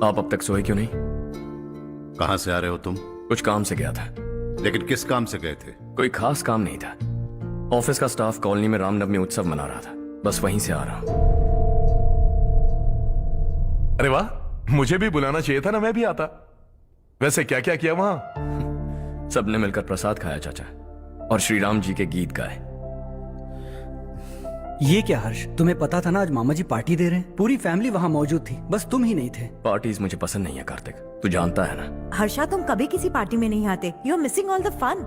आप अब तक सोए क्यों नहीं? कहां से आ रहे हो तुम? कुछ काम से गया था। लेकिन किस काम से गए थे? कोई खास काम नहीं था। ऑफिस का स्टाफ कॉलोनी में रामनवमी उत्सव मना रहा था, बस वहीं से आ रहा हूं। अरे वाह, मुझे भी बुलाना चाहिए था ना, मैं भी आता। वैसे क्या क्या किया वहां? सबने मिलकर प्रसाद खाया चाचा, और श्री राम जी के गीत गाए। ये क्या हर्ष, तुम्हें पता था ना आज मामा जी पार्टी दे रहे हैं? पूरी फैमिली वहाँ मौजूद थी, बस तुम ही नहीं थे। पार्टीज मुझे पसंद नहीं है कार्तिक, तू जानता है ना। हर्षा, तुम कभी किसी पार्टी में नहीं आते। You are missing all the fun.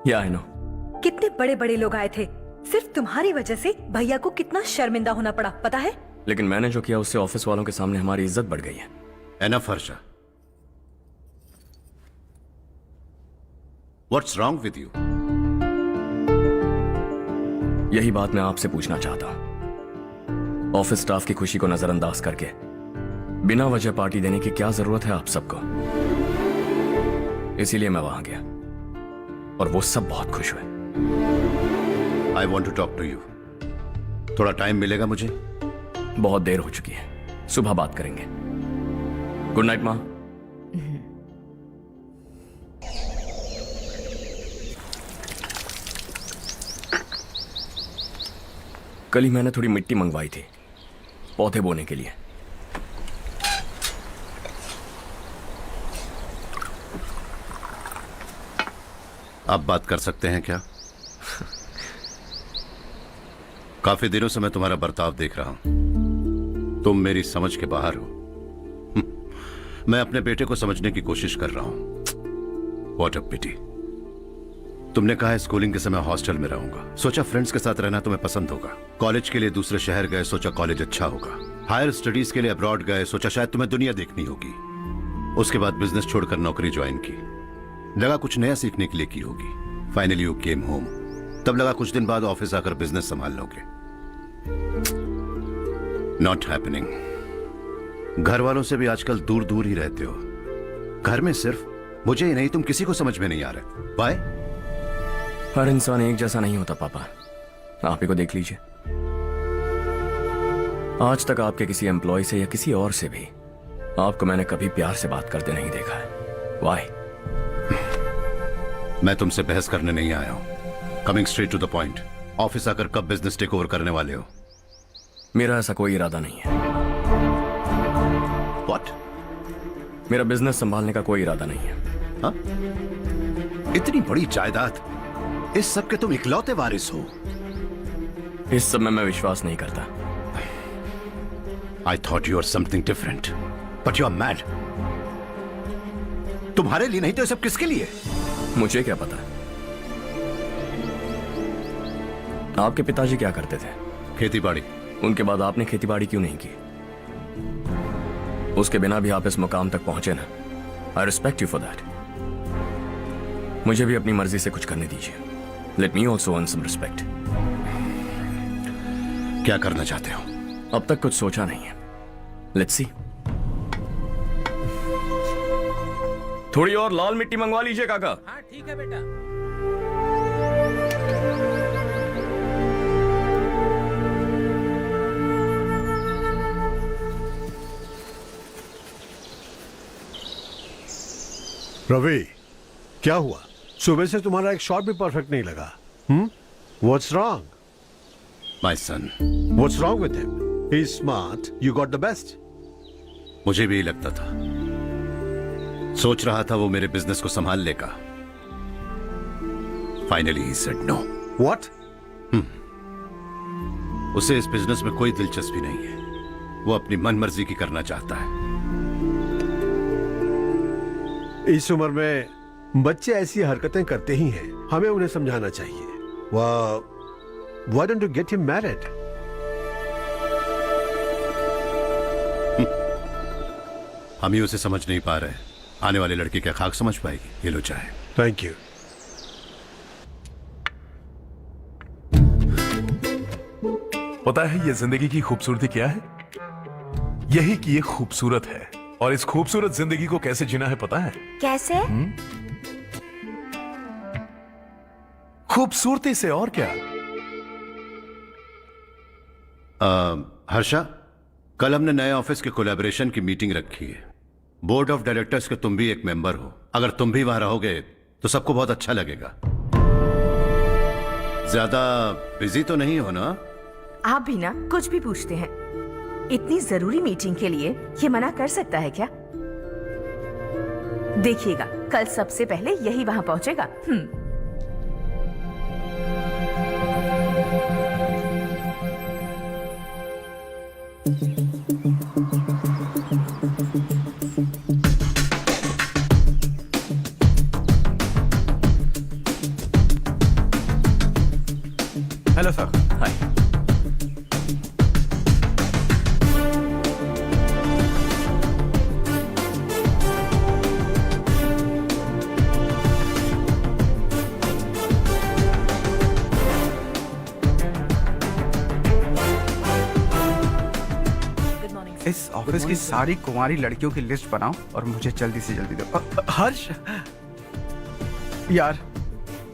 Yeah I no. कितने बड़े बड़े लोग आए थे, सिर्फ तुम्हारी वजह से भैया को कितना शर्मिंदा होना पड़ा, पता है? लेकिन मैंने जो किया उससे ऑफिस वालों के सामने हमारी इज्जत बढ़ गई है। Enough Harsha, what's wrong with you? यही बात मैं आपसे पूछना चाहता हूं। ऑफिस स्टाफ की खुशी को नजरअंदाज करके बिना वजह पार्टी देने की क्या जरूरत है आप सबको? इसीलिए मैं वहां गया और वो सब बहुत खुश हुए। I want to talk to you. थोड़ा टाइम मिलेगा मुझे? बहुत देर हो चुकी है, सुबह बात करेंगे। गुड नाइट माँ। कल ही मैंने थोड़ी मिट्टी मंगवाई थी पौधे बोने के लिए। आप बात कर सकते हैं क्या? काफी दिनों से मैं तुम्हारा बर्ताव देख रहा हूं। तुम मेरी समझ के बाहर हो। मैं अपने बेटे को समझने की कोशिश कर रहा हूं। व्हाट अ पिटी। तुमने कहा है स्कूलिंग के समय हॉस्टल में रहूंगा, सोचा फ्रेंड्स के साथ रहना तुम्हें पसंद होगा। कॉलेज के लिए दूसरे शहर गए, सोचा कॉलेज अच्छा होगा। हायर स्टडीज के लिए अब्रॉड गए, सोचा शायद तुम्हें दुनिया देखनी होगी। उसके बाद बिजनेस छोड़कर नौकरी ज्वाइन की, लगा कुछ नया सीखने के लिए की होगी। फाइनली यू केम होम, तब लगा कुछ दिन बाद ऑफिस आकर बिजनेस संभाल लोगे। Not happening. घर वालों से भी आजकल दूर दूर ही रहते हो। घर में सिर्फ मुझे ही नहीं, तुम किसी को समझ में नहीं आ रहे। बाय। हर इंसान एक जैसा नहीं होता पापा, आप ही को देख लीजिए। आज तक आपके किसी एम्प्लॉय से या किसी और से भी आपको मैंने कभी प्यार से बात करते नहीं देखा है। वाई? मैं तुमसे बहस करने नहीं आया हूं। Coming straight to the point, office आकर कब बिजनेस टेक ओवर करने वाले हो? मेरा ऐसा कोई इरादा नहीं है। व्हाट? मेरा बिजनेस संभालने का कोई इरादा नहीं है। हाँ? इतनी बड़ी जायदाद, इस सब के तुम इकलौते वारिस हो। इस सब में मैं विश्वास नहीं करता। I thought you were something different, but you are mad. तुम्हारे लिए नहीं तो ये सब किसके लिए? मुझे क्या पता। आपके पिताजी क्या करते थे? खेती बाड़ी। उनके बाद आपने खेती बाड़ी क्यों नहीं की? उसके बिना भी आप इस मुकाम तक पहुंचे ना। I respect you for that. मुझे भी अपनी मर्जी से कुछ करने दीजिए। Let me also earn some respect. क्या करना चाहते हो? अब तक कुछ सोचा नहीं है। Let's see. थोड़ी और लाल मिट्टी मंगवा लीजिए काका। हाँ ठीक है बेटा। रवि, क्या हुआ? सुबह से तुम्हारा एक शॉट भी परफेक्ट नहीं लगा। What's wrong? My son. What's wrong with him? He's smart. You got the best. मुझे भी लगता था, सोच रहा था वो मेरे बिजनेस को संभाल लेगा। Finally he said no. What? उसे इस बिजनेस में कोई दिलचस्पी नहीं है। वो अपनी मनमर्जी की करना चाहता है। इस उम्र में बच्चे ऐसी हरकतें करते ही हैं, हमें उन्हें समझाना चाहिए। Why don't you get him married? हम ही उसे समझ नहीं पा रहे, आने वाली लड़की क्या खाक समझ पाएगी? ये लो चाहे। Thank you. पता है ये जिंदगी की खूबसूरती क्या है? यही कि ये खूबसूरत है, और इस खूबसूरत जिंदगी को कैसे जीना है पता है? कैसे? खूबसूरती से, और क्या। हर्षा, कल हमने नए ऑफिस के कोलैबोरेशन की मीटिंग रखी है। बोर्ड ऑफ डायरेक्टर्स के तुम भी एक मेंबर हो। अगर तुम भी वहां रहोगे तो सबको बहुत अच्छा लगेगा। ज्यादा बिजी तो नहीं हो ना? आप भी ना कुछ भी पूछते हैं। इतनी जरूरी मीटिंग के लिए ये मना कर सकता है क्या? देखिएगा कल सबसे पहले यही वहां पहुंचेगा। Hello sir. हाय। इस ऑफिस की सारी कुंवारी लड़कियों की लिस्ट बनाओ और मुझे जल्दी से जल्दी दो। हर्ष यार,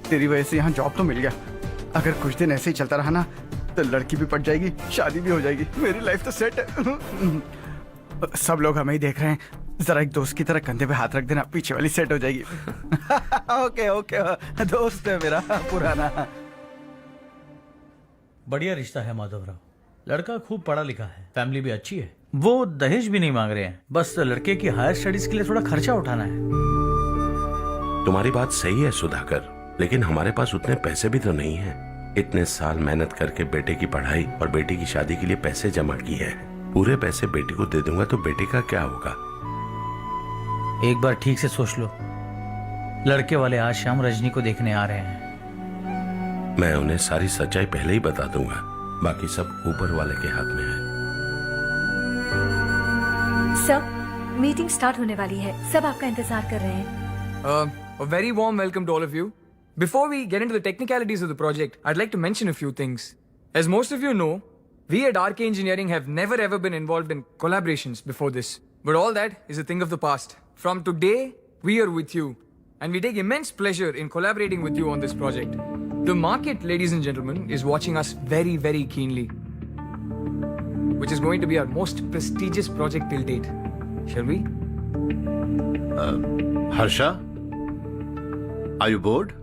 तेरी वजह से यहाँ जॉब तो मिल गया। अगर कुछ दिन ऐसे ही चलता रहा ना तो लड़की भी पट जाएगी, शादी भी हो जाएगी, मेरी लाइफ तो सेट है। सब लोग हमें ही देख रहे हैं, जरा एक दोस्त की तरह कंधे पे हाथ रख देना, पीछे वाली सेट हो जाएगी। ओके ओके, दोस्त है मेरा पुराना। बढ़िया रिश्ता है माधवराव। लड़का खूब पढ़ा लिखा है, फैमिली भी अच्छी है। वो दहेज भी नहीं मांग रहे हैं, बस लड़के की हायर स्टडीज के लिए थोड़ा खर्चा उठाना है। तुम्हारी बात सही है सुधाकर, लेकिन हमारे पास उतने पैसे भी तो नहीं हैं। इतने साल मेहनत करके बेटे की पढ़ाई और बेटी की शादी के लिए पैसे जमा किए हैं। पूरे पैसे बेटी को दे दूंगा तो बेटे का क्या होगा? एक बार ठीक से सोच लो। लड़के वाले आज शाम रजनी को देखने आ रहे हैं। मैं उन्हें सारी सच्चाई पहले ही बता दूंगा, बाकी सब ऊपर वाले के हाथ में है। सर, मीटिंग स्टार्ट होने वाली है, सब आपका इंतजार कर रहे हैं। A very warm welcome to all of you. Before we get into the technicalities of the project, I'd like to mention a few things. As most of you know, we at RK Engineering have never ever been involved in collaborations before this. But all that is a thing of the past. From today, we are with you. And we take immense pleasure in collaborating with you on this project. The market, ladies and gentlemen, is watching us very, very keenly. Which is going to be our most prestigious project till date. Shall we? Harsha? Are you bored?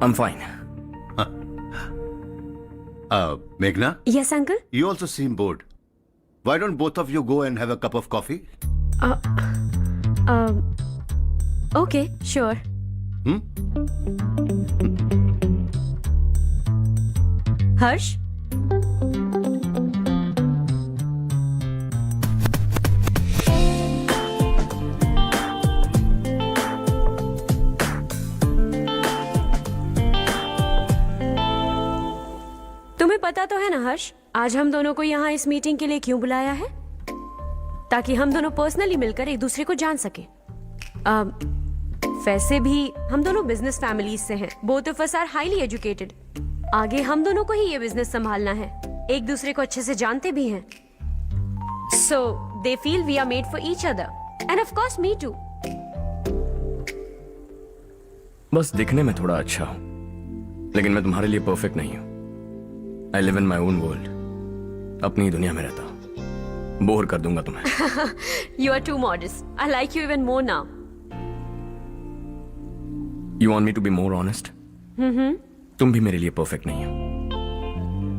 I'm fine. Meghna? Yes uncle. You also seem bored. Why don't both of you go and have a cup of coffee? Okay sure. Harsh, तुम्हें पता तो है ना हर्ष, आज हम दोनों को यहाँ इस मीटिंग के लिए क्यों बुलाया है? ताकि हम दोनों पर्सनली मिलकर एक दूसरे को जान सके। वैसे भी हम दोनों बिजनेस फैमिलीज से हैं। Both of us are highly educated. आगे हम दोनों को ही ये बिजनेस संभालना है। एक दूसरे को अच्छे से जानते भी हैं। So they feel we are made for each other and of course me too. बस दिखने में थोड़ा अच्छा हूं, लेकिन मैं तुम्हारे लिए परफेक्ट नहीं हूं। I live in my own world. अपनी ही दुनिया में रहता हूं। बोर कर दूंगा तुम्हें। You are too modest. I like you even more now. You want me to be more honest? तुम भी मेरे लिए परफेक्ट नहीं हो।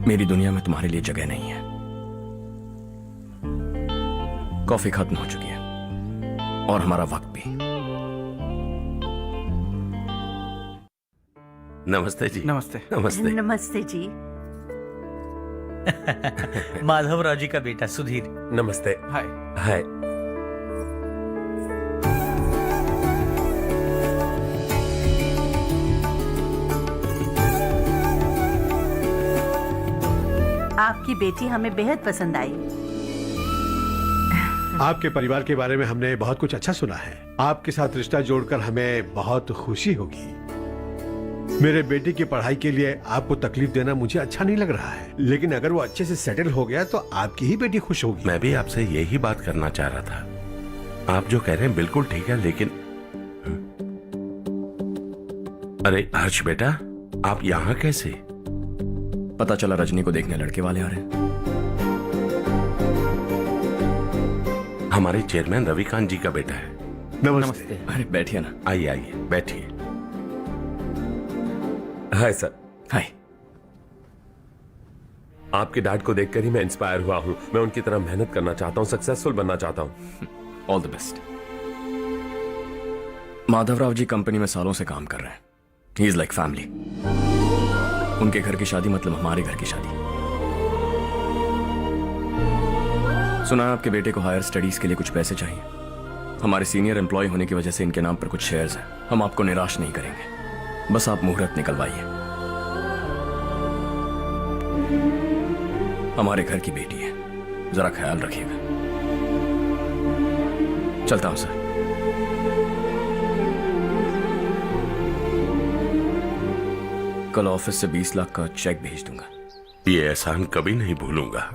मेरी दुनिया में तुम्हारे लिए जगह नहीं है। कॉफी खत्म हो चुकी है और हमारा वक्त भी। नमस्ते जी। नमस्ते। नमस्ते। नमस्ते जी। माधवराव जी का बेटा सुधीर। नमस्ते। हाय। हाय। आपकी बेटी हमें बेहद पसंद आई। आपके परिवार के बारे में हमने बहुत कुछ अच्छा सुना है। आपके साथ रिश्ता जोड़कर हमें बहुत खुशी होगी। मेरे बेटे की पढ़ाई के लिए आपको तकलीफ देना मुझे अच्छा नहीं लग रहा है, लेकिन अगर वो अच्छे से सेटल हो गया तो आपकी ही बेटी खुश होगी। मैं भी आपसे यही बात करना चाह रहा था। आप जो कह रहे हैं बिल्कुल ठीक है, लेकिन अरे हर्ष बेटा, आप यहाँ कैसे? पता चला रजनी को देखने लड़के वाले आ रहे हैं। हमारे चेयरमैन रविकांत जी का बेटा है। नमस्ते। अरे बैठिए ना। आइए आइए बैठिए। Hi sir. हाय। आपके डैड को देखकर ही मैं इंस्पायर हुआ हूँ। मैं उनकी तरह मेहनत करना चाहता हूँ, सक्सेसफुल बनना चाहता हूँ। All the best. Madhavrao ji company में सालों से काम कर रहे हैं। He is like family. उनके घर की शादी मतलब हमारे घर की शादी। सुना है आपके बेटे को हायर स्टडीज के लिए कुछ पैसे चाहिए। हमारे सीनियर एम्प्लॉय होने की वजह से इनके नाम पर कुछ शेयर्स हैं। हम आपको निराश नहीं करेंगे, बस आप मुहूर्त निकलवाइए। हमारे घर की बेटी है, जरा ख्याल रखिएगा। चलता हूं सर। कल ऑफिस से 20 लाख का चेक भेज दूंगा। ये एहसान कभी नहीं भूलूंगा।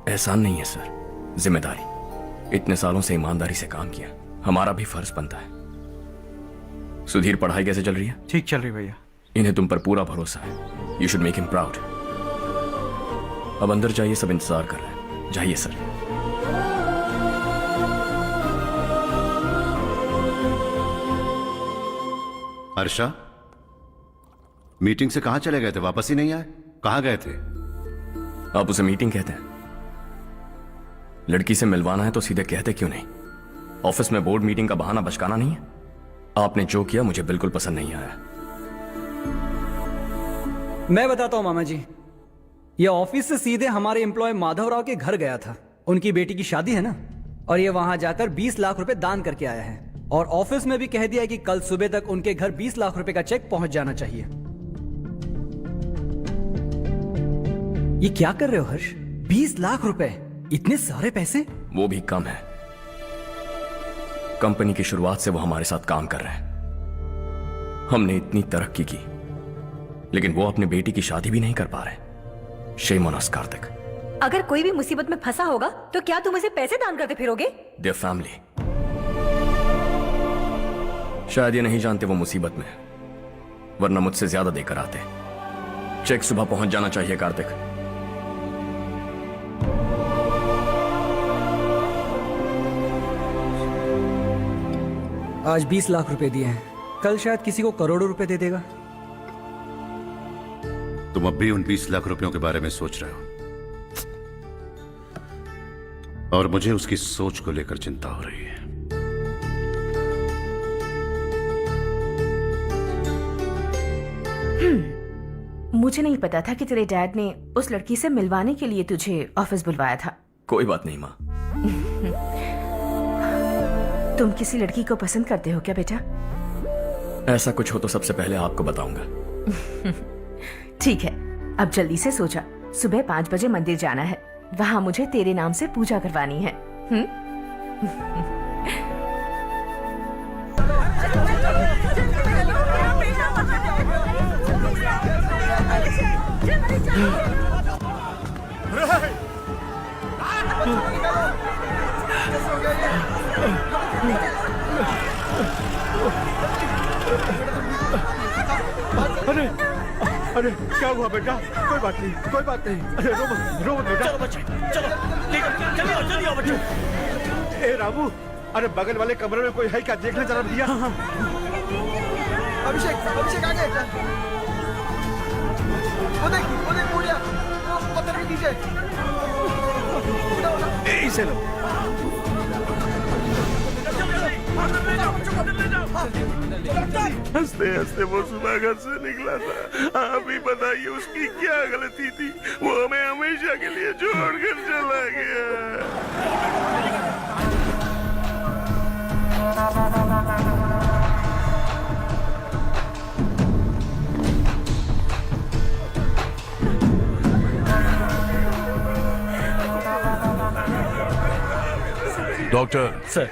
एहसान नहीं है सर, जिम्मेदारी। इतने सालों से ईमानदारी से काम किया, हमारा भी फर्ज बनता है। सुधीर, पढ़ाई कैसे चल रही है? ठीक चल रही भैया। इन्हें तुम पर पूरा भरोसा है। You should make him proud. अब अंदर जाइए, सब इंतजार कर रहे हैं। जाइए सर। हर्षा, मीटिंग से कहां चले गए थे? वापस ही नहीं आए? कहां गए थे? आप उसे मीटिंग कहते हैं? लड़की से मिलवाना है तो सीधे कहते क्यों नहीं? ऑफिस में बोर्ड मीटिंग का बहाना बचकाना नहीं है। आपने जो किया मुझे बिल्कुल पसंद नहीं आया। मैं बताता हूं मामा जी, ये ऑफिस से सीधे हमारे एम्प्लॉय माधवराव के घर गया था। उनकी बेटी की शादी है ना, और ये वहां जाकर 20 लाख रुपए दान करके आया है। और ऑफिस में भी कह दिया कि कल सुबह तक उनके घर 20 लाख रुपए का चेक पहुंच जाना चाहिए। ये क्या कर रहे हो हर्ष? 20 लाख रुपए, इतने सारे पैसे? वो भी कम है। कंपनी की शुरुआत से वो हमारे साथ काम कर रहे हैं। हमने इतनी तरक्की की, लेकिन वो अपने बेटी की शादी भी नहीं कर पा रहे। Shame on us Kartik. अगर कोई भी मुसीबत में फंसा होगा तो क्या तुम उसे पैसे दान करते फिरोगे? Their family. शायद ये नहीं जानते वो मुसीबत में है, वरना मुझसे ज्यादा देकर आते। चेक सुबह पहुंच जाना चाहिए कार्तिक। आज 20 लाख रुपए दिए हैं, कल शायद किसी को करोड़ों रुपए दे देगा। तुम अब भी उन 20 लाख रुपयों के बारे में सोच रहे हो, और मुझे उसकी सोच को लेकर चिंता हो रही है। मुझे नहीं पता था कि तेरे डैड ने उस लड़की से मिलवाने के लिए तुझे ऑफिस बुलवाया था। कोई बात नहीं माँ। तुम किसी लड़की को पसंद करते हो क्या बेटा? ऐसा कुछ हो तो सबसे पहले आपको बताऊंगा। ठीक है, अब जल्दी से सो जा। सुबह 5 बजे मंदिर जाना है, वहां मुझे तेरे नाम से पूजा करवानी है। अरे अरे क्या हुआ बेटा? कोई बात नहीं, कोई बात नहीं। अरे रो मत बेटा। चलो बच्चे, चलो जल्दी आओ बच्चों। ए रामू, अरे बगल वाले कमरे में कोई है क्या? देखना जरा भैया। अभिषेक अभिषेक आ गए। वो देख पूजा, वो पत्थर भी नीचे। इसे लो। हंसते हंसते वो सुबह घर से निकला था। आप ही बताइए उसकी क्या गलती थी? वो हमें हमेशा के लिए छोड़कर चला गया। डॉक्टर सर,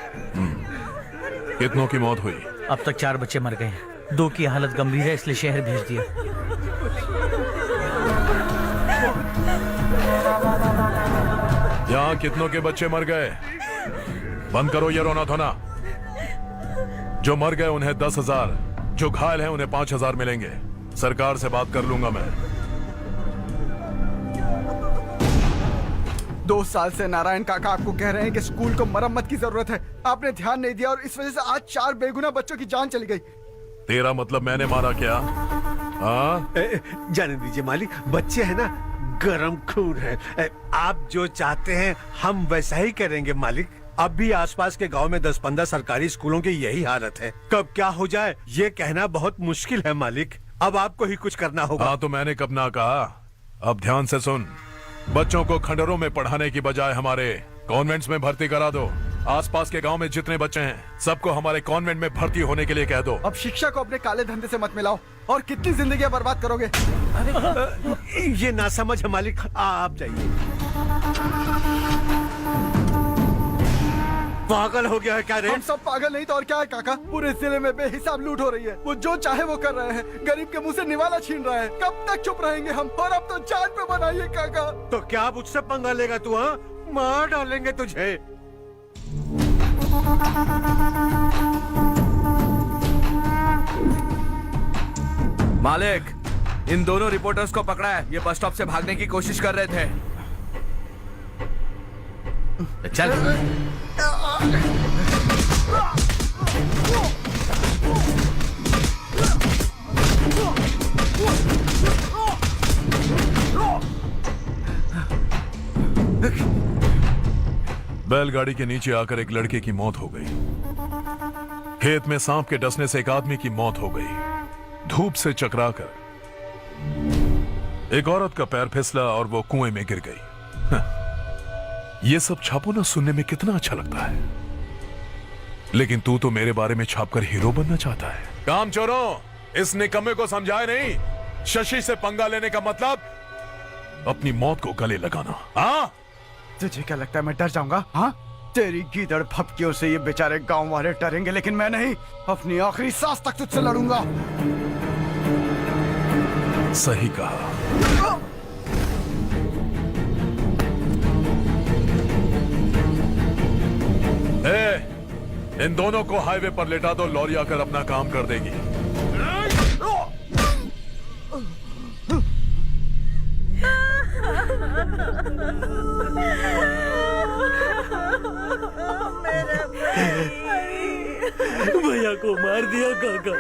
कितनों की मौत हुई? अब तक 4 बच्चे मर गए हैं। 2 की हालत गंभीर है, इसलिए शहर भेज दिया। यहाँ कितनों के बच्चे मर गए? बंद करो ये रोना धोना। जो मर गए उन्हें 10,000, जो घायल हैं उन्हें 5,000 मिलेंगे। सरकार से बात कर लूंगा मैं। 2 साल से नारायण काका आपको कह रहे हैं कि स्कूल को मरम्मत की जरूरत है। आपने ध्यान नहीं दिया और इस वजह से आज 4 बेगुनाह बच्चों की जान चली गई। तेरा मतलब मैंने मारा क्या? हाँ, जाने दीजिए मालिक, बच्चे हैं ना, गरम खून है। आप जो चाहते हैं हम वैसा ही करेंगे मालिक। अब भी आसपास के गांव में 10-15 सरकारी स्कूलों की यही हालत है। कब क्या हो जाए ये कहना बहुत मुश्किल है मालिक। अब आपको ही कुछ करना होगा। हाँ तो मैंने कब ना कहा। अब ध्यान से सुन, बच्चों को खंडरों में पढ़ाने की बजाय हमारे कॉन्वेंट्स में भर्ती करा दो। आसपास के गांव में जितने बच्चे हैं सबको हमारे कॉन्वेंट में भर्ती होने के लिए कह दो। अब शिक्षा को अपने काले धंधे से मत मिलाओ। और कितनी जिंदगियां बर्बाद करोगे? ये ना समझ है मालिक, आप जाइए। पागल हो गया है क्या रे? हम सब पागल नहीं तो और क्या है काका। पूरे जिले में बेहिसाब लूट हो रही है। वो जो चाहे वो कर रहे हैं। गरीब के मुंह से निवाला छीन रहा है। कब तक चुप रहेंगे हम? और अब तो जान पे बनाइए काका। तो क्या मुझसे पंगा लेगा तू? हाँ, मार डालेंगे तुझे। मालिक, इन दोनों रिपोर्टर्स को पकड़ा है। ये बस स्टॉप से भागने की कोशिश कर रहे थे। चल। बैलगाड़ी के नीचे आकर एक लड़के की मौत हो गई। खेत में सांप के डसने से एक आदमी की मौत हो गई। धूप से चकराकर एक औरत का पैर फिसला और वो कुएं में गिर गई। ये सब छापो ना, सुनने में कितना अच्छा लगता है। लेकिन तू तो मेरे बारे में छापकर हीरो बनना चाहता है। काम चोरों, इस निकम्मे को समझाए नहीं। शशि से पंगा लेने का मतलब अपनी मौत को गले लगाना। हाँ, तुझे क्या लगता है मैं डर जाऊंगा? हाँ, तेरी गीदड़ फपकियों से ये बेचारे गांव वाले डरेंगे, लेकिन मैं नहीं। अपनी आखिरी सांस तक तुझसे लड़ूंगा। सही कहा। इन दोनों को हाईवे पर लेटा दो। लॉरी आकर अपना काम कर देगी। भैया को मार दिया काका।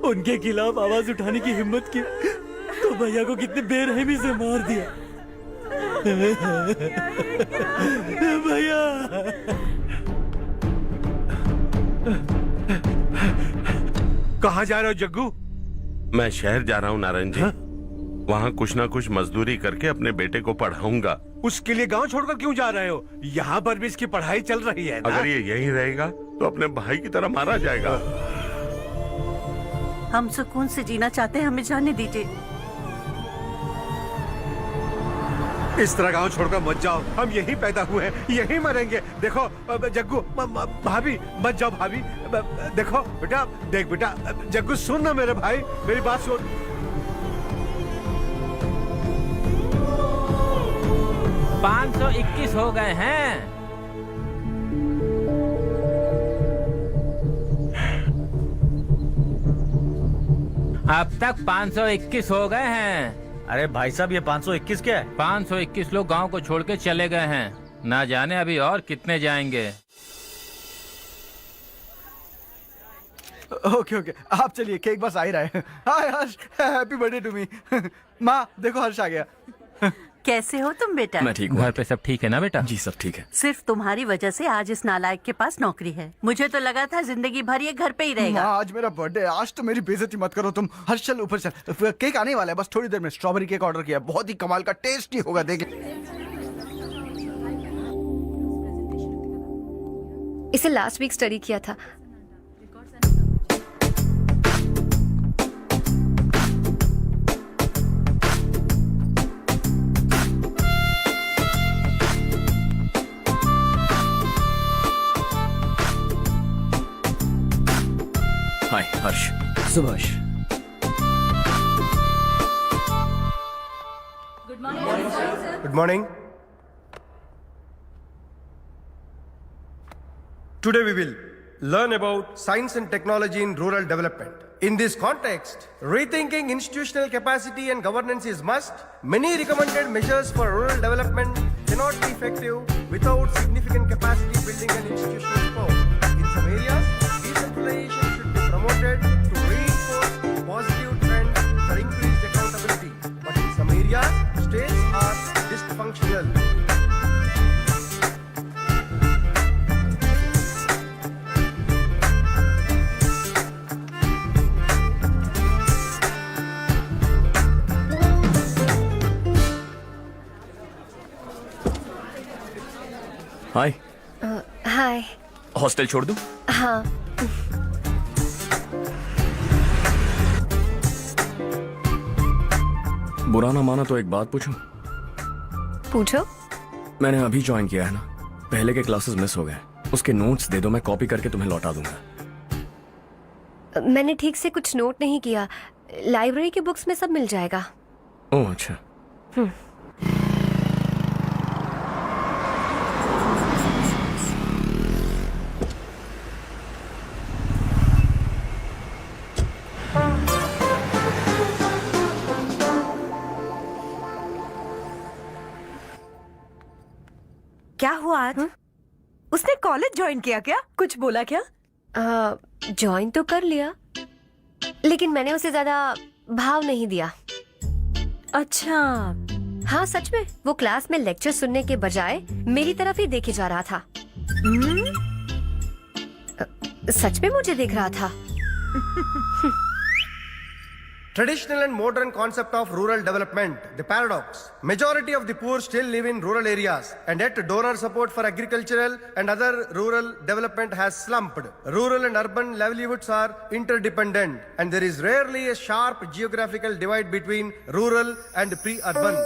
उनके खिलाफ आवाज उठाने की हिम्मत की तो भैया को कितने बेरहमी से मार दिया। भैया कहाँ जा रहे हो जग्गू? मैं शहर जा रहा हूँ नारायण जी। वहाँ कुछ ना कुछ मजदूरी करके अपने बेटे को पढ़ाऊंगा। उसके लिए गांव छोड़कर क्यों जा रहे हो? यहाँ पर भी इसकी पढ़ाई चल रही है ना? अगर ये यहीं रहेगा तो अपने भाई की तरह मारा जाएगा। हम सुकून से जीना चाहते हैं, हमें जाने दीजिए। इस तरह गांव छोड़कर मत जाओ। हम यहीं पैदा हुए हैं, यहीं मरेंगे। देखो जग्गू, भाभी मत जाओ। भाभी देखो बेटा, देख बेटा, जग्गू सुन ना मेरे भाई, मेरी बात सुन। 521 हो गए हैं। अब तक 521 हो गए हैं। अरे भाई साहब, ये 521 क्या है? 521 लोग गांव को छोड़ के चले गए हैं। ना जाने अभी और कितने जाएंगे। ओके ओके, आप चलिए, केक बस आ ही रहा है। हाय हर्ष, हैप्पी बर्थडे टू मी। माँ देखो, हर्ष आ गया। कैसे हो तुम बेटा? मैं ठीक हूँ। घर पे सब ठीक है ना बेटा? जी सब ठीक है। सिर्फ तुम्हारी वजह से आज इस नालायक के पास नौकरी है। मुझे तो लगा था जिंदगी भर ये घर पे ही रहेगा। माँ, आज मेरा बर्थडे, आज तो मेरी बेइज्जती मत करो तुम। हर्ष चल ऊपर चल, केक आने वाला है बस थोड़ी देर में। स्ट्रॉबेरी केक ऑर्डर किया, बहुत ही कमाल का, टेस्टी होगा, देख। इसे लास्ट वीक स्टडी किया था। हाय हर्ष। Subhash. Good morning. Today we will learn about science and technology in rural development. In this context, rethinking institutional capacity and governance is must. Many recommended measures for rural development cannot be effective without significant capacity building and institutional support. In some areas, decentralization should be promoted to reinforce positive trends for increased accountability. But in some areas, states are dysfunctional. Hi hi. Hostel छोड़ दूं? हाँ। बुरा ना माना तो एक बात पूछूं? पूछो। मैंने अभी ज्वाइन किया है ना, पहले के क्लासेस मिस हो गए, उसके नोट्स दे दो, मैं कॉपी करके तुम्हें लौटा दूंगा। मैंने ठीक से कुछ नोट नहीं किया, लाइब्रेरी के बुक्स में सब मिल जाएगा। ओह अच्छा। क्या हुआ आज? उसने कॉलेज ज्वाइन किया क्या? कुछ बोला क्या? ज्वाइन तो कर लिया, लेकिन मैंने उसे ज्यादा भाव नहीं दिया। अच्छा। हाँ सच में, वो क्लास में लेक्चर सुनने के बजाय मेरी तरफ ही देखे जा रहा था। सच में मुझे देख रहा था। Traditional and modern concept of rural development, the paradox. Majority of the poor still live in rural areas, and yet donor support for agricultural and other rural development has slumped. Rural and urban livelihoods are interdependent, and there is rarely a sharp geographical divide between rural and pre-urban.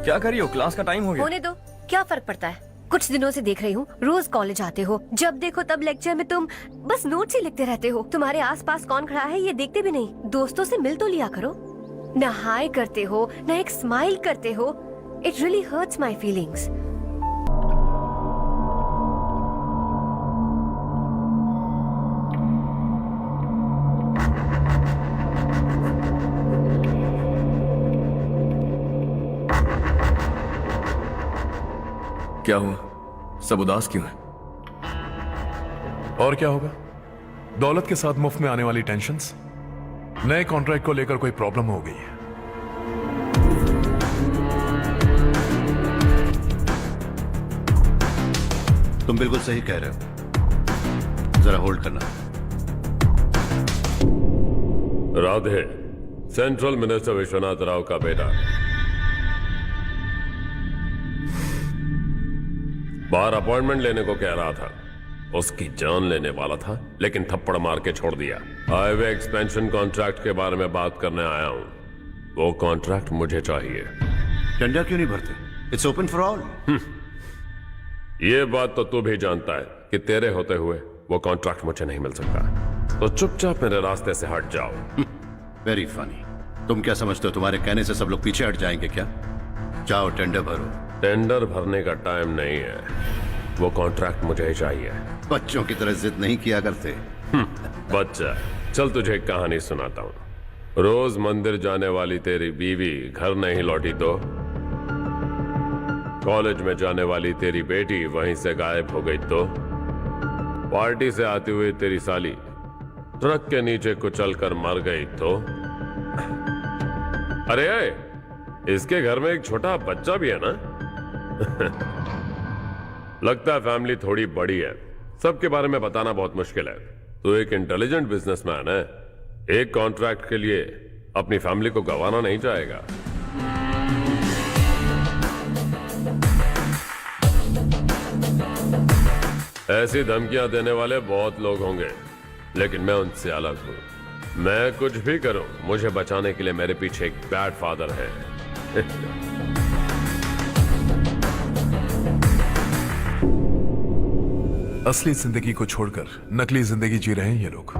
क्या कर रही हो? Class का time हो गया। होने दो, क्या फर्क पड़ता है? कुछ दिनों से देख रही हूँ, रोज कॉलेज आते हो, जब देखो तब लेक्चर में तुम बस नोट्स ही लिखते रहते हो। तुम्हारे आसपास कौन खड़ा है ये देखते भी नहीं। दोस्तों से मिल तो लिया करो। न हाय करते हो, न एक स्माइल करते हो। It really hurts my feelings. क्या हुआ? सब उदास क्यों है? और क्या होगा? दौलत के साथ मुफ्त में आने वाली टेंशन्स। नए कॉन्ट्रैक्ट को लेकर कोई प्रॉब्लम हो गई है। तुम बिल्कुल सही कह रहे हो, जरा होल्ड करना। राधे, सेंट्रल मिनिस्टर विश्वनाथ राव का बेटा। बाहर अपॉइंटमेंट लेने को कह रहा था, उसकी जान लेने वाला था, लेकिन थप्पड़ मार के छोड़ दिया। हाईवे एक्सपेंशन कॉन्ट्रैक्ट के बारे में बात करने आया हूं। वो कॉन्ट्रैक्ट मुझे चाहिए। टेंडर क्यों नहीं भरते? It's open for all. ये बात तो तू भी जानता है कि तेरे होते हुए वो कॉन्ट्रैक्ट मुझे नहीं मिल सकता, तो चुपचाप मेरे रास्ते से हट जाओ। Very funny. तुम क्या समझते हो तुम्हारे कहने से सब लोग पीछे हट जाएंगे क्या? जाओ टेंडर भरो। टेंडर भरने का टाइम नहीं है, वो कॉन्ट्रैक्ट मुझे ही चाहिए। बच्चों की तरह जिद नहीं किया करते। बच्चा, चल तुझे एक कहानी सुनाता हूँ। रोज मंदिर जाने वाली तेरी बीवी घर नहीं लौटी तो कॉलेज में जाने वाली तेरी बेटी वहीं से गायब हो गई तो पार्टी से आती हुई तेरी साली ट्रक के नीचे कुचल कर मर गई तो अरे इसके घर में एक छोटा बच्चा भी है ना। लगता है फैमिली थोड़ी बड़ी है, सबके बारे में बताना बहुत मुश्किल है। तो एक इंटेलिजेंट बिजनेसमैन है, एक कॉन्ट्रैक्ट के लिए अपनी फैमिली को गंवाना नहीं चाहेगा। ऐसी धमकियां देने वाले बहुत लोग होंगे, लेकिन मैं उनसे अलग हूं। मैं कुछ भी करूं, मुझे बचाने के लिए मेरे पीछे एक बैड फादर है। असली जिंदगी को छोड़कर नकली जिंदगी जी रहे हैं ये लोग।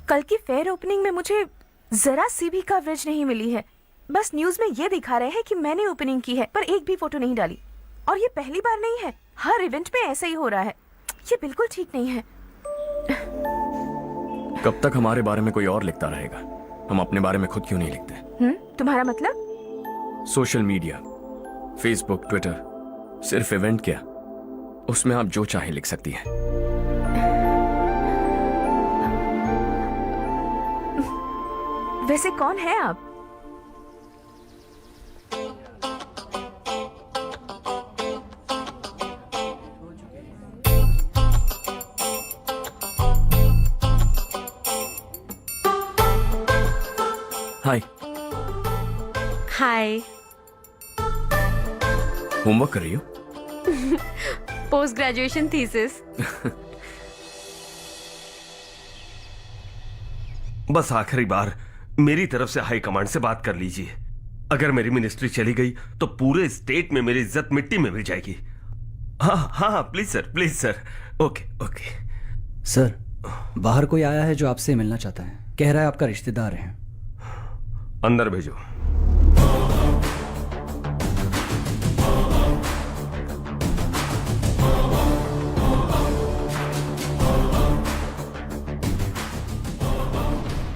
कल की फेयर ओपनिंग में मुझे जरा सी भी कवरेज नहीं मिली है। बस न्यूज में ये दिखा रहे हैं कि मैंने ओपनिंग की है, पर एक भी फोटो नहीं डाली। और ये पहली बार नहीं है, हर इवेंट में ऐसा ही हो रहा है। ये बिल्कुल ठीक नहीं है। कब तक हमारे बारे में कोई और लिखता रहेगा? हम अपने बारे में खुद क्यों नहीं लिखते? तुम्हारा मतलब? सोशल मीडिया, फेसबुक, ट्विटर, सिर्फ इवेंट क्या, उसमें आप जो चाहे लिख सकती हैं। वैसे कौन है आप? हाय। हाय। होमवर्क कर रही हो? Post graduation thesis. बस आखिरी बार मेरी तरफ से हाई कमांड से बात कर लीजिए। अगर मेरी मिनिस्ट्री चली गई तो पूरे स्टेट में मेरी इज्जत मिट्टी में मिल जाएगी। हाँ हाँ please sir, please sir. Okay okay. Sir, बाहर कोई आया है जो आपसे मिलना चाहता है। कह रहा है आपका रिश्तेदार है। अंदर भेजो।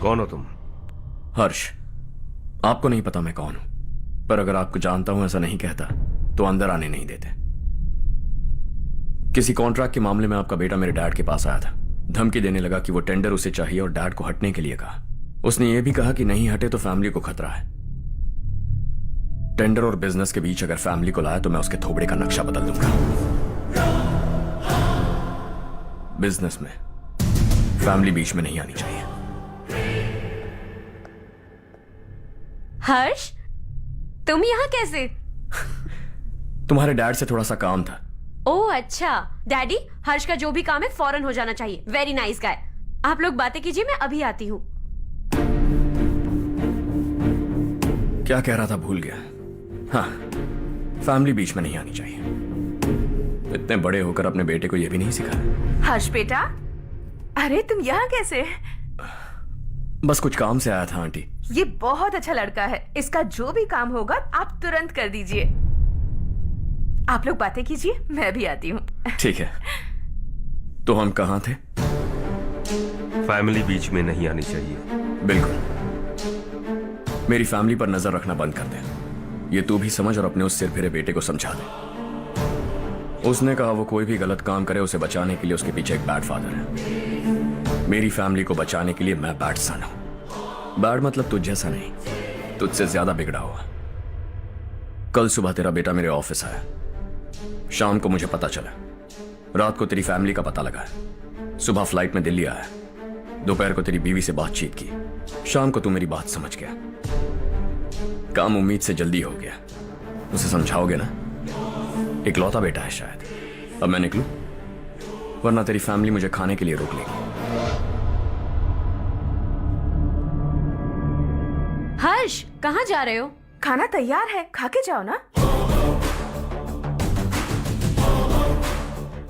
कौन हो तुम? हर्ष। आपको नहीं पता मैं कौन हूं, पर अगर आपको जानता हूं ऐसा नहीं कहता तो अंदर आने नहीं देते। किसी कॉन्ट्रैक्ट के मामले में आपका बेटा मेरे डैड के पास आया था। धमकी देने लगा कि वो टेंडर उसे चाहिए और डैड को हटने के लिए कहा। उसने ये भी कहा कि नहीं हटे तो फैमिली को खतरा है। टेंडर और बिजनेस के बीच अगर फैमिली को लाया तो मैं उसके थोबड़े का नक्शा बदल दूंगा। बिजनेस में फैमिली बीच में नहीं आनी चाहिए। हर्ष, तुम यहाँ कैसे? तुम्हारे डैड से थोड़ा सा काम था। ओह अच्छा। डैडी, हर्ष का जो भी काम है फौरन हो जाना चाहिए। Very nice guy. आप लोग बातें कीजिए, मैं अभी आती हूँ। क्या कह रहा था भूल गया। हाँ, फैमिली बीच में नहीं आनी चाहिए। इतने बड़े होकर अपने बेटे को यह भी नहीं सिखाया। हर्ष बेटा, अरे तुम यहाँ कैसे? बस कुछ काम से आया था आंटी। ये बहुत अच्छा लड़का है। इसका जो भी काम होगा आप तुरंत कर दीजिए। आप लोग बातें कीजिए, मैं भी आती हूँ। ठीक है। तो हम कहाँ थे? फैमिली बीच में नहीं आनी चाहिए। बिल्कुल। मेरी फैमिली पर नजर रखना बंद कर दे। ये तू भी समझ और अपने उस सिर फिरे बेटे को समझा दे। उसने कहा वो कोई भी गलत काम करे उसे बचाने के लिए उसके पीछे एक बैड फादर है। मेरी फैमिली को बचाने के लिए मैं बैड सन हूं। बैड मतलब तुझ जैसा नहीं, तुझसे ज्यादा बिगड़ा हुआ। कल सुबह तेरा बेटा मेरे ऑफिस आया। शाम को मुझे पता चला। रात को तेरी फैमिली का पता लगा। सुबह फ्लाइट में दिल्ली आया। दोपहर को तेरी बीवी से बातचीत की। शाम को तू मेरी बात समझ गया। काम उम्मीद से जल्दी हो गया। उसे समझाओगे ना? इकलौता बेटा है शायद। अब मैं निकलूं, वरना तेरी फैमिली मुझे खाने के लिए रोक लेगी। हर्ष, कहाँ जा रहे हो? खाना तैयार है, खा के जाओ ना।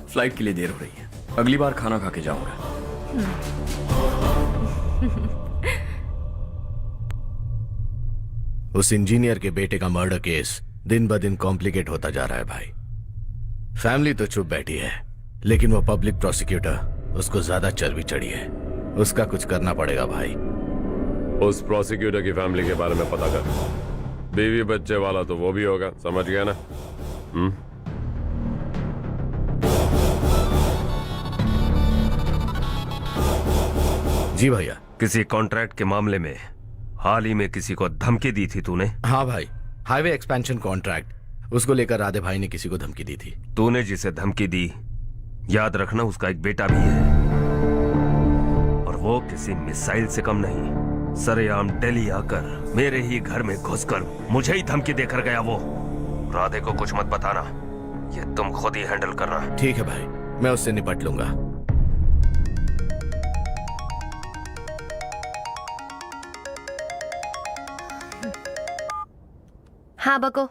फ्लाइट के लिए देर हो रही है। अगली बार खाना खा के जाऊंगा। उस इंजीनियर के बेटे का मर्डर केस दिन ब दिन कॉम्प्लिकेट होता जा रहा है भाई। फैमिली तो चुप बैठी है, लेकिन वो पब्लिक प्रोसिक्यूटर, उसको ज्यादा चर्बी चढ़ी है। उसका कुछ करना पड़ेगा भाई। उस प्रोसिक्यूटर की फैमिली के बारे में पता कर। बीवी बच्चे वाला तो वो भी होगा, समझ गया ना? जी भैया। किसी कॉन्ट्रैक्ट के मामले में हाल ही में किसी को धमकी दी थी तूने? हाँ भाई, हाईवे एक्सपेंशन कॉन्ट्रैक्ट, उसको लेकर राधे भाई ने किसी को धमकी दी थी। तूने जिसे धमकी दी, याद रखना उसका एक बेटा भी है, और वो किसी मिसाइल से कम नहीं। सरेआम दिल्ली आकर मेरे ही घर में घुसकर मुझे ही धमकी देकर गया वो। राधे को कुछ मत बताना, ये तुम खुद ही हैंडल करना। ठीक है भाई, मैं उससे निपट लूंगा। हाँ बको।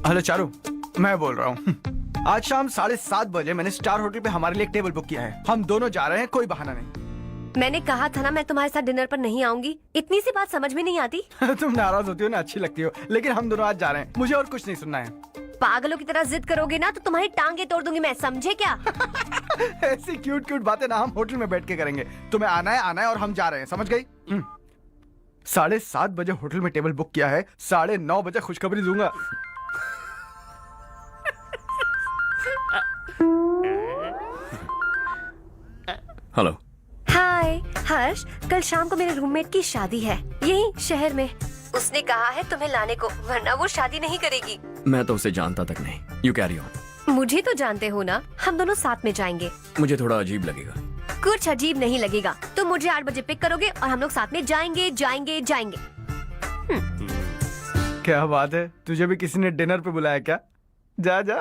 हेलो चारू, मैं बोल रहा हूँ। आज शाम 7:30 बजे मैंने स्टार होटल पे हमारे लिए एक टेबल बुक किया है। हम दोनों जा रहे हैं, कोई बहाना नहीं। मैंने कहा था ना मैं तुम्हारे साथ डिनर पर नहीं आऊंगी। इतनी सी बात समझ में नहीं आती? तुम नाराज होती हो ना, अच्छी लगती हो, लेकिन हम दोनों आज जा रहे हैं, मुझे और कुछ नहीं सुनना है। पागलों की तरह जिद करोगे ना तो तुम्हारी टांगे तोड़ दूंगी मैं, समझे क्या? ऐसी क्यूट क्यूट बातें ना हम होटल में बैठ के करेंगे। तुम्हें आना है और हम जा रहे हैं, समझ गई? 7:30 बजे होटल में टेबल बुक किया है, 9:30 बजे खुशखबरी दूंगा। हेलो। हाय हर्ष, कल शाम को मेरे रूममेट की शादी है यही शहर में। उसने कहा है तुम्हें लाने को, वरना वो शादी नहीं करेगी। मैं तो उसे जानता तक नहीं। You carry on. मुझे तो जानते हो ना, हम दोनों साथ में जाएंगे। मुझे थोड़ा अजीब लगेगा। कुछ अजीब नहीं लगेगा, तुम मुझे 8 बजे पिक करोगे और हम लोग साथ में जाएंगे जाएंगे जाएंगे। क्या बात है, तुझे भी किसी ने डिनर पे बुलाया क्या? जा जा।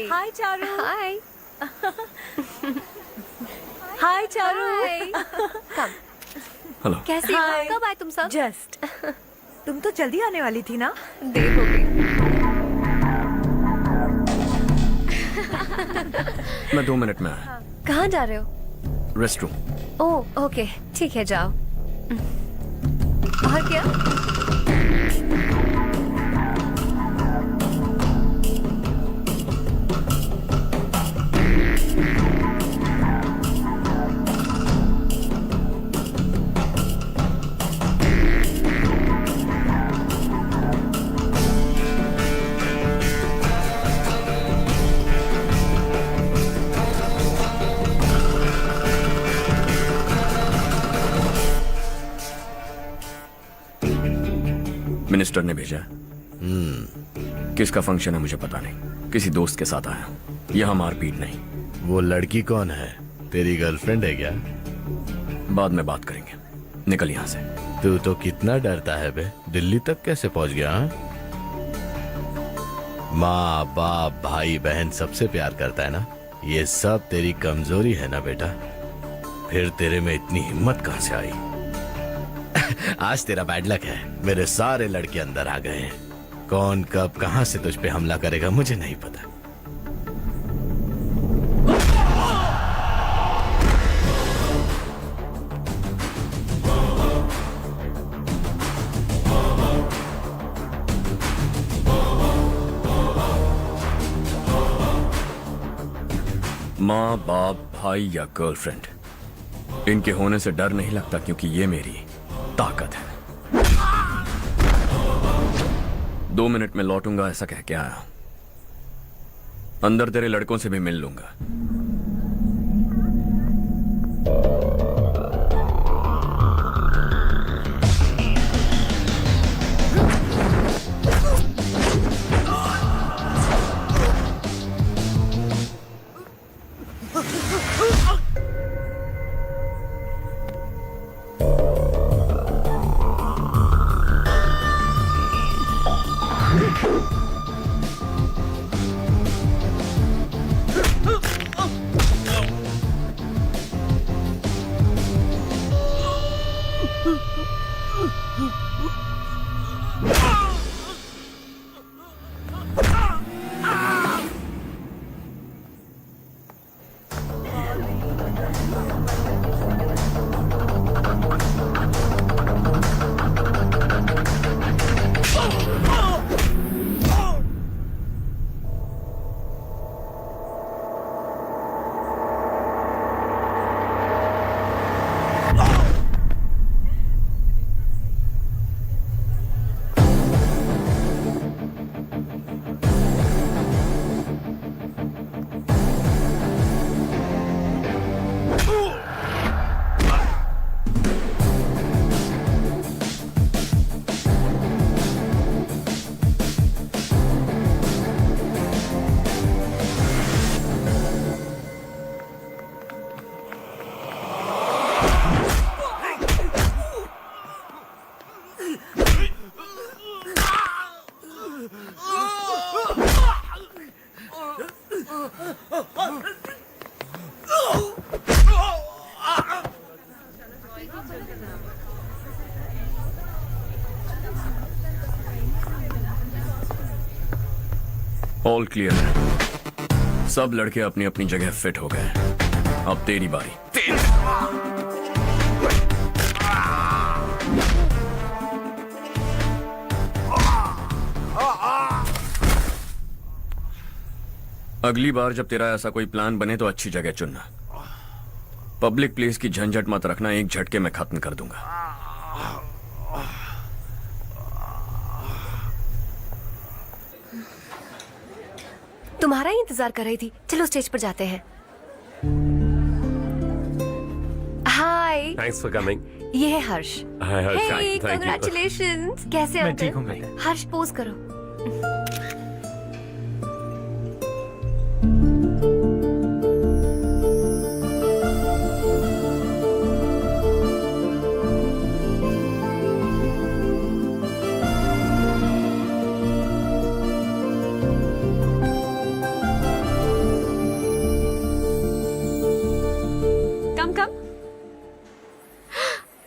हाय चारू। हाय। हाय चारू। कम। हेलो। कैसी हो? कब आए तुम सब? जस्ट। तुम तो जल्दी आने वाली थी ना? देर हो गई। मैं 2 मिनट में आया। कहाँ जा रहे हो? Rest room. ओह ओके, ठीक है जाओ। और क्या? मिनिस्टर ने भेजा है। किसका फंक्शन है मुझे पता नहीं, किसी दोस्त के साथ आया। यहाँ मारपीट नहीं। वो लड़की कौन है? तेरी गर्लफ्रेंड है क्या? बाद में बात करेंगे, निकल यहाँ से। तू तो कितना डरता है बे, दिल्ली तक कैसे पहुंच गया? माँ बाप भाई बहन सबसे प्यार करता है ना, ये सब तेरी कमजोरी है ना बेटा। फिर तेरे में इतनी हिम्मत कहां से आई? आज तेरा बैड लक है, मेरे सारे लड़के अंदर आ गए हैं। कौन कब कहां से तुझ पे हमला करेगा मुझे नहीं पता। माँ बाप भाई या गर्लफ्रेंड, इनके होने से डर नहीं लगता, क्योंकि ये मेरी ताकत है। 2 मिनट में लौटूंगा ऐसा कह के आया। अंदर तेरे लड़कों से भी मिल लूंगा। ऑल क्लियर है। सब लड़के अपनी अपनी जगह फिट हो गए। अब तेरी बारी। अगली बार जब तेरा ऐसा कोई प्लान बने तो अच्छी जगह चुनना। पब्लिक प्लेस की झंझट मत रखना, एक झटके में खत्म कर दूंगा। तुम्हारा ही इंतजार कर रही थी। चलो स्टेज पर जाते हैं। हाय। Thanks for coming. ये है Harsh. Hi Harsh, hey thank you. Congratulations. कैसे मैं आप? ठीक हूँ मैं। हर्ष पोज करो।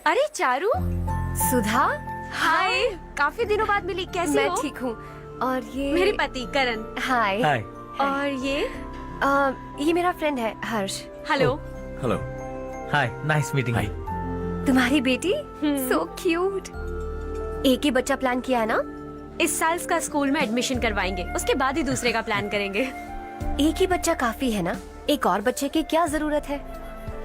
अरे चारू। सुधा। हाय। काफी दिनों बाद मिली, कैसी हो? मैं ठीक हूँ। और ये मेरे पति करण। हाय। हाय। और ये मेरा फ्रेंड है Harsh. Hello. Hello. Hi, nice meeting you. तुम्हारी बेटी सो क्यूट। एक ही बच्चा प्लान किया है ना? इस साल का स्कूल में एडमिशन करवाएंगे, उसके बाद ही दूसरे का प्लान करेंगे। एक ही बच्चा काफी है ना? एक और बच्चे की क्या जरूरत है?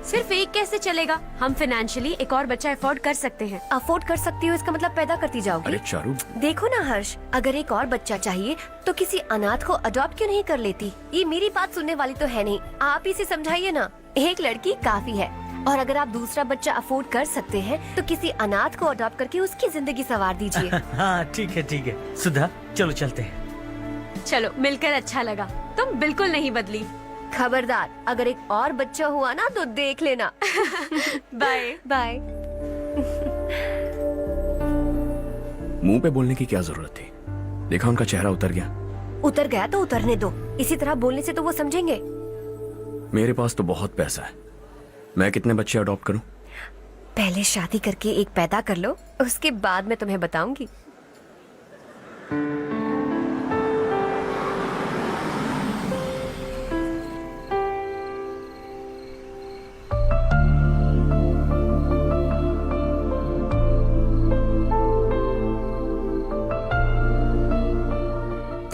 सिर्फ एक कैसे चलेगा? हम फाइनेंशियली एक और बच्चा अफोर्ड कर सकते हैं। अफोर्ड कर सकती हो इसका मतलब पैदा करती जाओगी? अरे चारू, देखो ना हर्ष, अगर एक और बच्चा चाहिए तो किसी अनाथ को अडॉप्ट क्यों नहीं कर लेती? ये मेरी बात सुनने वाली तो है नहीं, आप ही से समझाइए ना। एक लड़की काफी है, और अगर आप दूसरा बच्चा अफोर्ड कर सकते हैं तो किसी अनाथ को अडॉप्ट करके उसकी जिंदगी संवार दीजिए। हाँ ठीक है। सुधा चलो चलते हैं। चलो, मिलकर अच्छा लगा। तुम बिल्कुल नहीं बदली। खबरदार, अगर एक और बच्चा हुआ ना तो देख लेना। Bye bye. मुंह पे बोलने की क्या जरूरत थी? देखा उनका चेहरा उतर गया। उतर गया तो उतरने दो, इसी तरह बोलने से तो वो समझेंगे। मेरे पास तो बहुत पैसा है, मैं कितने बच्चे अडॉप्ट करूं? पहले शादी करके एक पैदा कर लो, उसके बाद मैं तुम्हें बताऊंगी।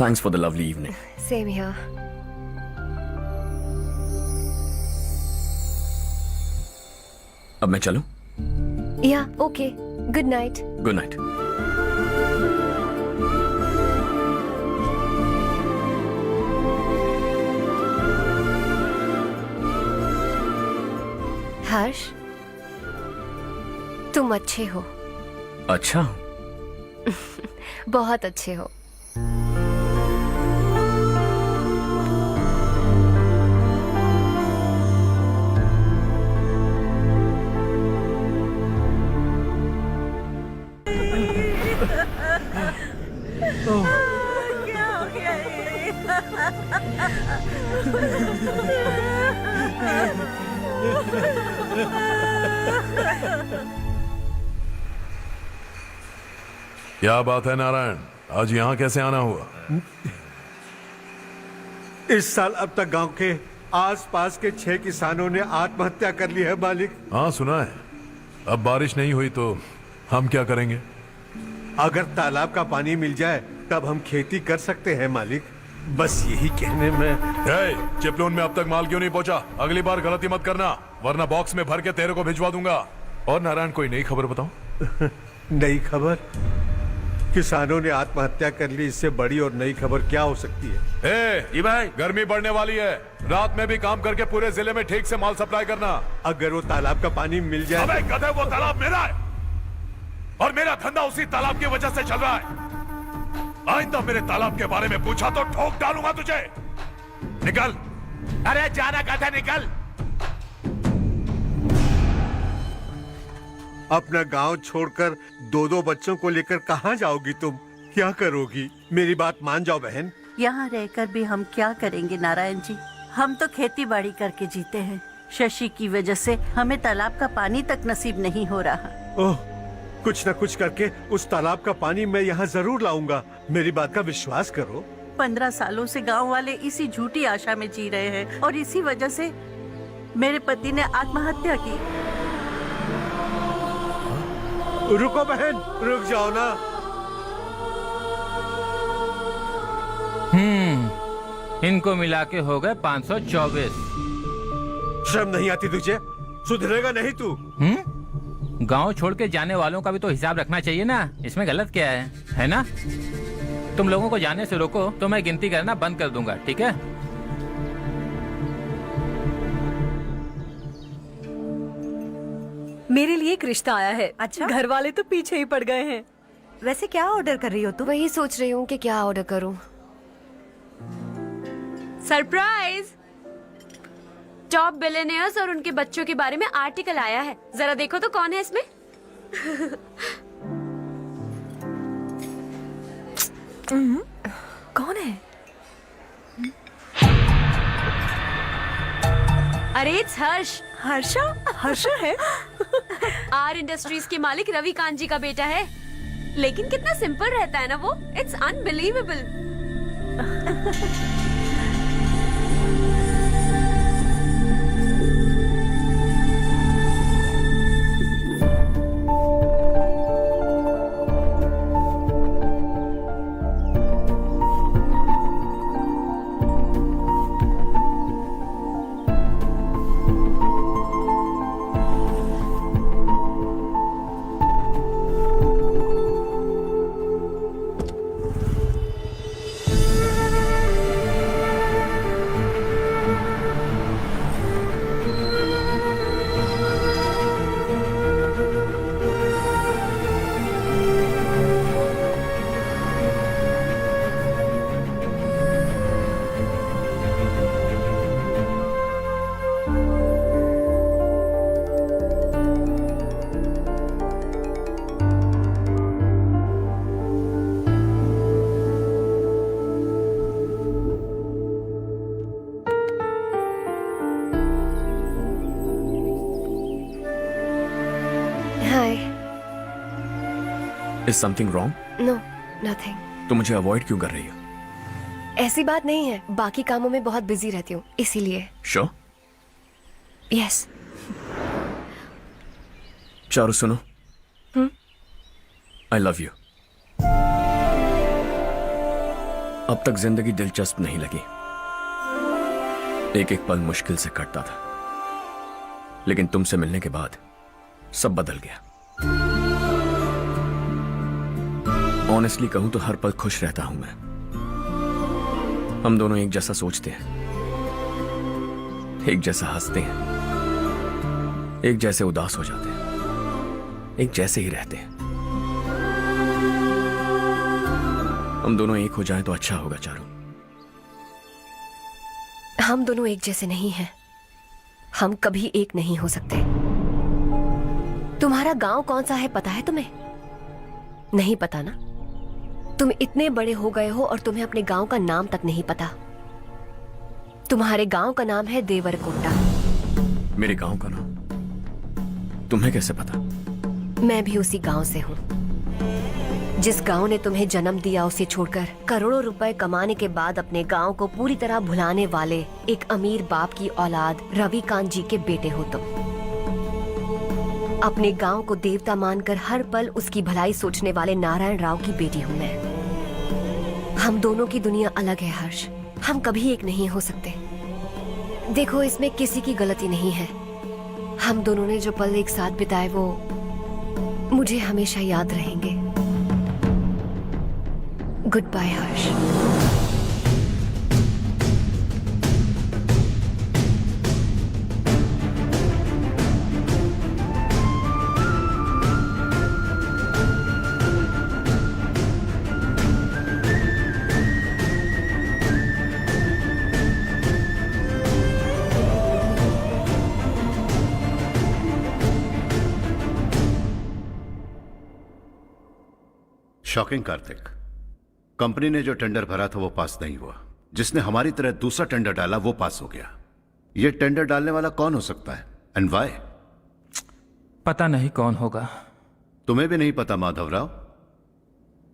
Thanks for the lovely evening. Same here. अब मैं चलूं? Yeah, okay. Good night. Good night. हर्ष, तुम अच्छे हो। अच्छा। बहुत अच्छे हो। क्या हो गया क्या बात है नारायण, आज यहाँ कैसे आना हुआ? इस साल अब तक गांव के आसपास के 6 किसानों ने आत्महत्या कर ली है मालिक। हाँ सुना है। अब बारिश नहीं हुई तो हम क्या करेंगे? अगर तालाब का पानी मिल जाए तब हम खेती कर सकते हैं मालिक। बस यही कहने में। चिपलून में अब तक माल क्यों नहीं पहुंचा? अगली बार गलती मत करना, वरना बॉक्स में भर के तेरे को भिजवा दूंगा। और नारायण, कोई नई खबर बताओ। नई खबर? किसानों ने आत्महत्या कर ली, इससे बड़ी और नई खबर क्या हो सकती है? जी भाई, गर्मी बढ़ने वाली है, रात में भी काम करके पूरे जिले में ठीक से माल सप्लाई करना। अगर वो तालाब का पानी मिल जाए। अबे गधे, वो तालाब मेरा है और मेरा धंधा उसी तालाब की वजह से चल रहा है। आइंदा मेरे तालाब के बारे में पूछा तो ठोक डालूंगा तुझे। निकल। अरे जाना गधे, निकल। अपना गांव छोड़कर 2-2 बच्चों को लेकर कहां जाओगी तुम? क्या करोगी? मेरी बात मान जाओ बहन। यहाँ रहकर भी हम क्या करेंगे नारायण जी? हम तो खेती बाड़ी करके जीते हैं। शशि की वजह से हमें तालाब का पानी तक नसीब नहीं हो रहा। ओह, कुछ न कुछ करके उस तालाब का पानी मैं यहाँ जरूर लाऊंगा। मेरी बात का विश्वास करो। 15 सालों से गांव वाले इसी झूठी आशा में जी रहे हैं और इसी वजह से मेरे पति ने आत्महत्या की। रुको बहन, रुक जाओ ना। इनको मिला के हो गए 524। शर्म नहीं आती तुझे? सुधरेगा नहीं तू? गांव छोड़ के जाने वालों का भी तो हिसाब रखना चाहिए ना। इसमें गलत क्या है ना? तुम लोगों को जाने से रोको तो मैं गिनती करना बंद कर दूंगा, ठीक है? मेरे लिए एक रिश्ता आया है। अच्छा, घर वाले तो पीछे ही पड़ गए हैं। वैसे क्या ऑर्डर कर रही हो तुम? वही सोच रही हूँ कि क्या ऑर्डर करूँ। सरप्राइज! टॉप बिलियनियर्स और उनके बच्चों के बारे में आर्टिकल आया है। जरा देखो तो कौन है इसमें। कौन है? अरे इट्स हर्ष। हर्षा? हर्षा है? आर इंडस्ट्रीज के मालिक रवि कांत जी का बेटा है। लेकिन कितना सिंपल रहता है ना वो। It's unbelievable. Is something wrong? No, nothing. तो मुझे अवॉइड क्यों कर रही हो? ऐसी बात नहीं है, बाकी कामों में बहुत बिजी रहती हूँ इसीलिए। Sure? यस। चारू सुनो। I love you. अब तक जिंदगी दिलचस्प नहीं लगी। एक एक पल मुश्किल से कटता था, लेकिन तुमसे मिलने के बाद सब बदल गया। ऑनेस्टली कहूं तो हर पल खुश रहता हूं मैं। हम दोनों एक जैसा सोचते हैं, एक जैसा हंसते हैं, एक जैसे उदास हो जाते हैं, एक जैसे ही रहते हैं। हम दोनों एक हो जाएं तो अच्छा होगा चारू। हम दोनों एक जैसे नहीं हैं। हम कभी एक नहीं हो सकते। तुम्हारा गांव कौन सा है पता है तुम्हें? नहीं पता ना? तुम इतने बड़े हो गए हो और तुम्हें अपने गांव का नाम तक नहीं पता। तुम्हारे गांव का नाम है देवरकोटा। मेरे गांव का नाम तुम्हें कैसे पता? मैं भी उसी गांव से हूँ। जिस गांव ने तुम्हें जन्म दिया उसे छोड़कर करोड़ों रुपए कमाने के बाद अपने गांव को पूरी तरह भुलाने वाले एक अमीर बाप की औलाद रविकांत जी के बेटे हो तुम। अपने गांव को देवता मानकर हर पल उसकी भलाई सोचने वाले नारायण राव की बेटी हूँ मैं। हम दोनों की दुनिया अलग है हर्ष, हम कभी एक नहीं हो सकते। देखो इसमें किसी की गलती नहीं है। हम दोनों ने जो पल एक साथ बिताए वो मुझे हमेशा याद रहेंगे। गुड बाय हर्ष। शॉकिंग कार्तिक, कंपनी ने जो टेंडर भरा था वो पास नहीं हुआ। जिसने हमारी तरह दूसरा टेंडर डाला वो पास हो गया। ये टेंडर डालने वाला कौन हो सकता है एंड व्हाई? पता नहीं कौन होगा। तुम्हें भी नहीं पता माधवराव?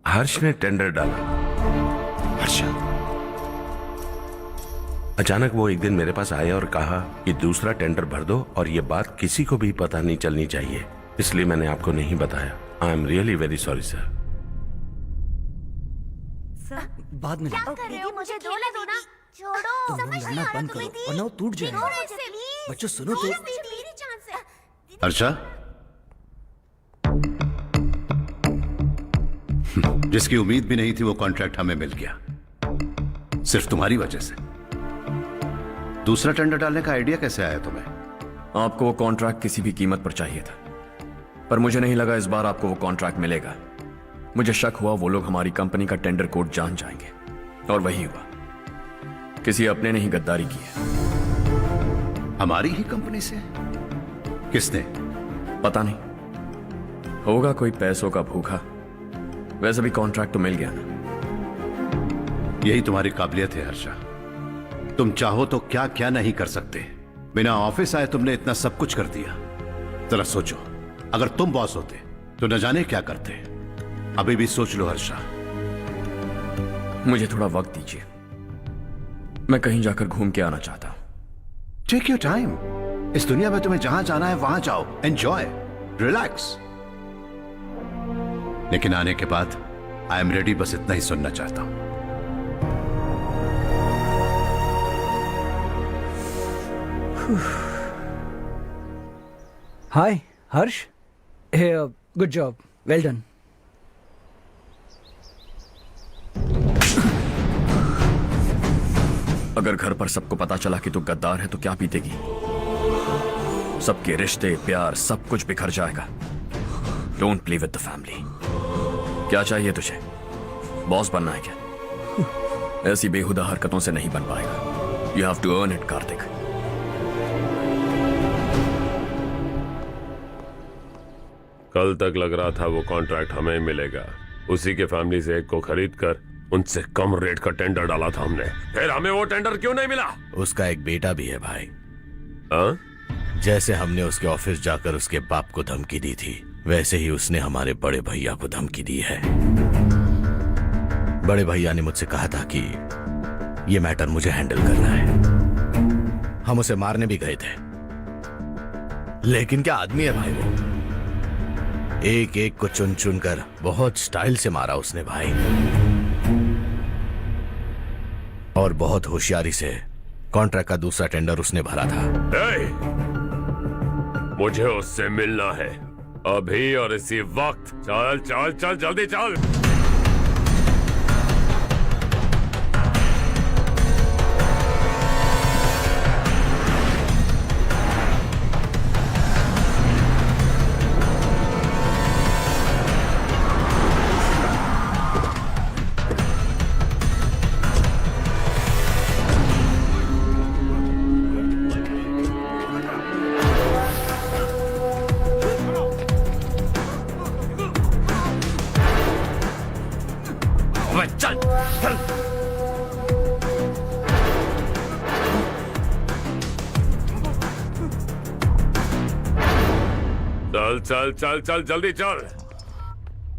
हर्ष ने टेंडर डाला। हर्षा अचानक वो एक दिन मेरे पास आया और कहा कि दूसरा टेंडर भर दो और ये बात किसी को भी पता नहीं चलनी चाहिए, इसलिए मैंने आपको नहीं बताया। I am really very sorry sir. बाद में क्या कर रहे हो? मुझे खेलने दो ना। छोड़ो। तुम लड़ना बंद करो वरना वो टूट जाएगा। बच्चों सुनो तो। मेरी चांस है। हर्षा, जिसकी उम्मीद भी नहीं थी वो कॉन्ट्रैक्ट हमें मिल गया, सिर्फ तुम्हारी वजह से। दूसरा टेंडर डालने का आइडिया कैसे आया तुम्हें? आपको वो कॉन्ट्रैक्ट किसी भी कीमत पर चाहिए था, पर मुझे नहीं लगा इस बार आपको वो कॉन्ट्रैक्ट मिलेगा। मुझे शक हुआ वो लोग हमारी कंपनी का टेंडर कोड जान जाएंगे, और वही हुआ। किसी अपने ने ही गद्दारी की है। हमारी ही कंपनी से? किसने? पता नहीं, होगा कोई पैसों का भूखा। वैसे भी कॉन्ट्रैक्ट तो मिल गया ना। यही तुम्हारी काबिलियत है हर्षा, तुम चाहो तो क्या क्या नहीं कर सकते। बिना ऑफिस आए तुमने इतना सब कुछ कर दिया। जरा सोचो, अगर तुम बॉस होते तो न जाने क्या करते। अभी भी सोच लो हर्षा। मुझे थोड़ा वक्त दीजिए, मैं कहीं जाकर घूम के आना चाहता हूं। Take your time. इस दुनिया में तुम्हें जहां जाना है वहां जाओ, एंजॉय, रिलैक्स। लेकिन आने के बाद आई एम रेडी, बस इतना ही सुनना चाहता हूं। हाय हर्ष, गुड जॉब, वेल डन। अगर घर पर सबको पता चला कि तू गद्दार है तो क्या बीतेगी? सबके रिश्ते, प्यार, सब कुछ बिखर जाएगा। Don't play with the family. क्या चाहिए तुझे? बॉस बनना है क्या? ऐसी बेहुदा हरकतों से नहीं बन पाएगा। You have to earn it Kartik. कल तक लग रहा था वो कॉन्ट्रैक्ट हमें मिलेगा। उसी के फैमिली से एक को खरीद कर उनसे कम रेट का टेंडर डाला था हमने। फिर हमें वो टेंडर क्यों नहीं मिला? उसका एक बेटा भी है भाई। जैसे हमने उसके ऑफिस जाकर उसके बाप को धमकी दी थी, वैसे ही उसने हमारे बड़े भैया को धमकी दी है। बड़े भैया ने मुझसे कहा था कि ये मैटर मुझे हैंडल करना है। हम उसे मारने भी गए थे, लेकिन क्या आदमी है भाई वो। एक एक को चुन चुन कर बहुत स्टाइल से मारा उसने भाई, और बहुत होशियारी से कॉन्ट्रैक्ट का दूसरा टेंडर उसने भरा था। मुझे उससे मिलना है अभी और इसी वक्त। चल चल चल जल्दी चल। चल चल चल चल जल्दी चल।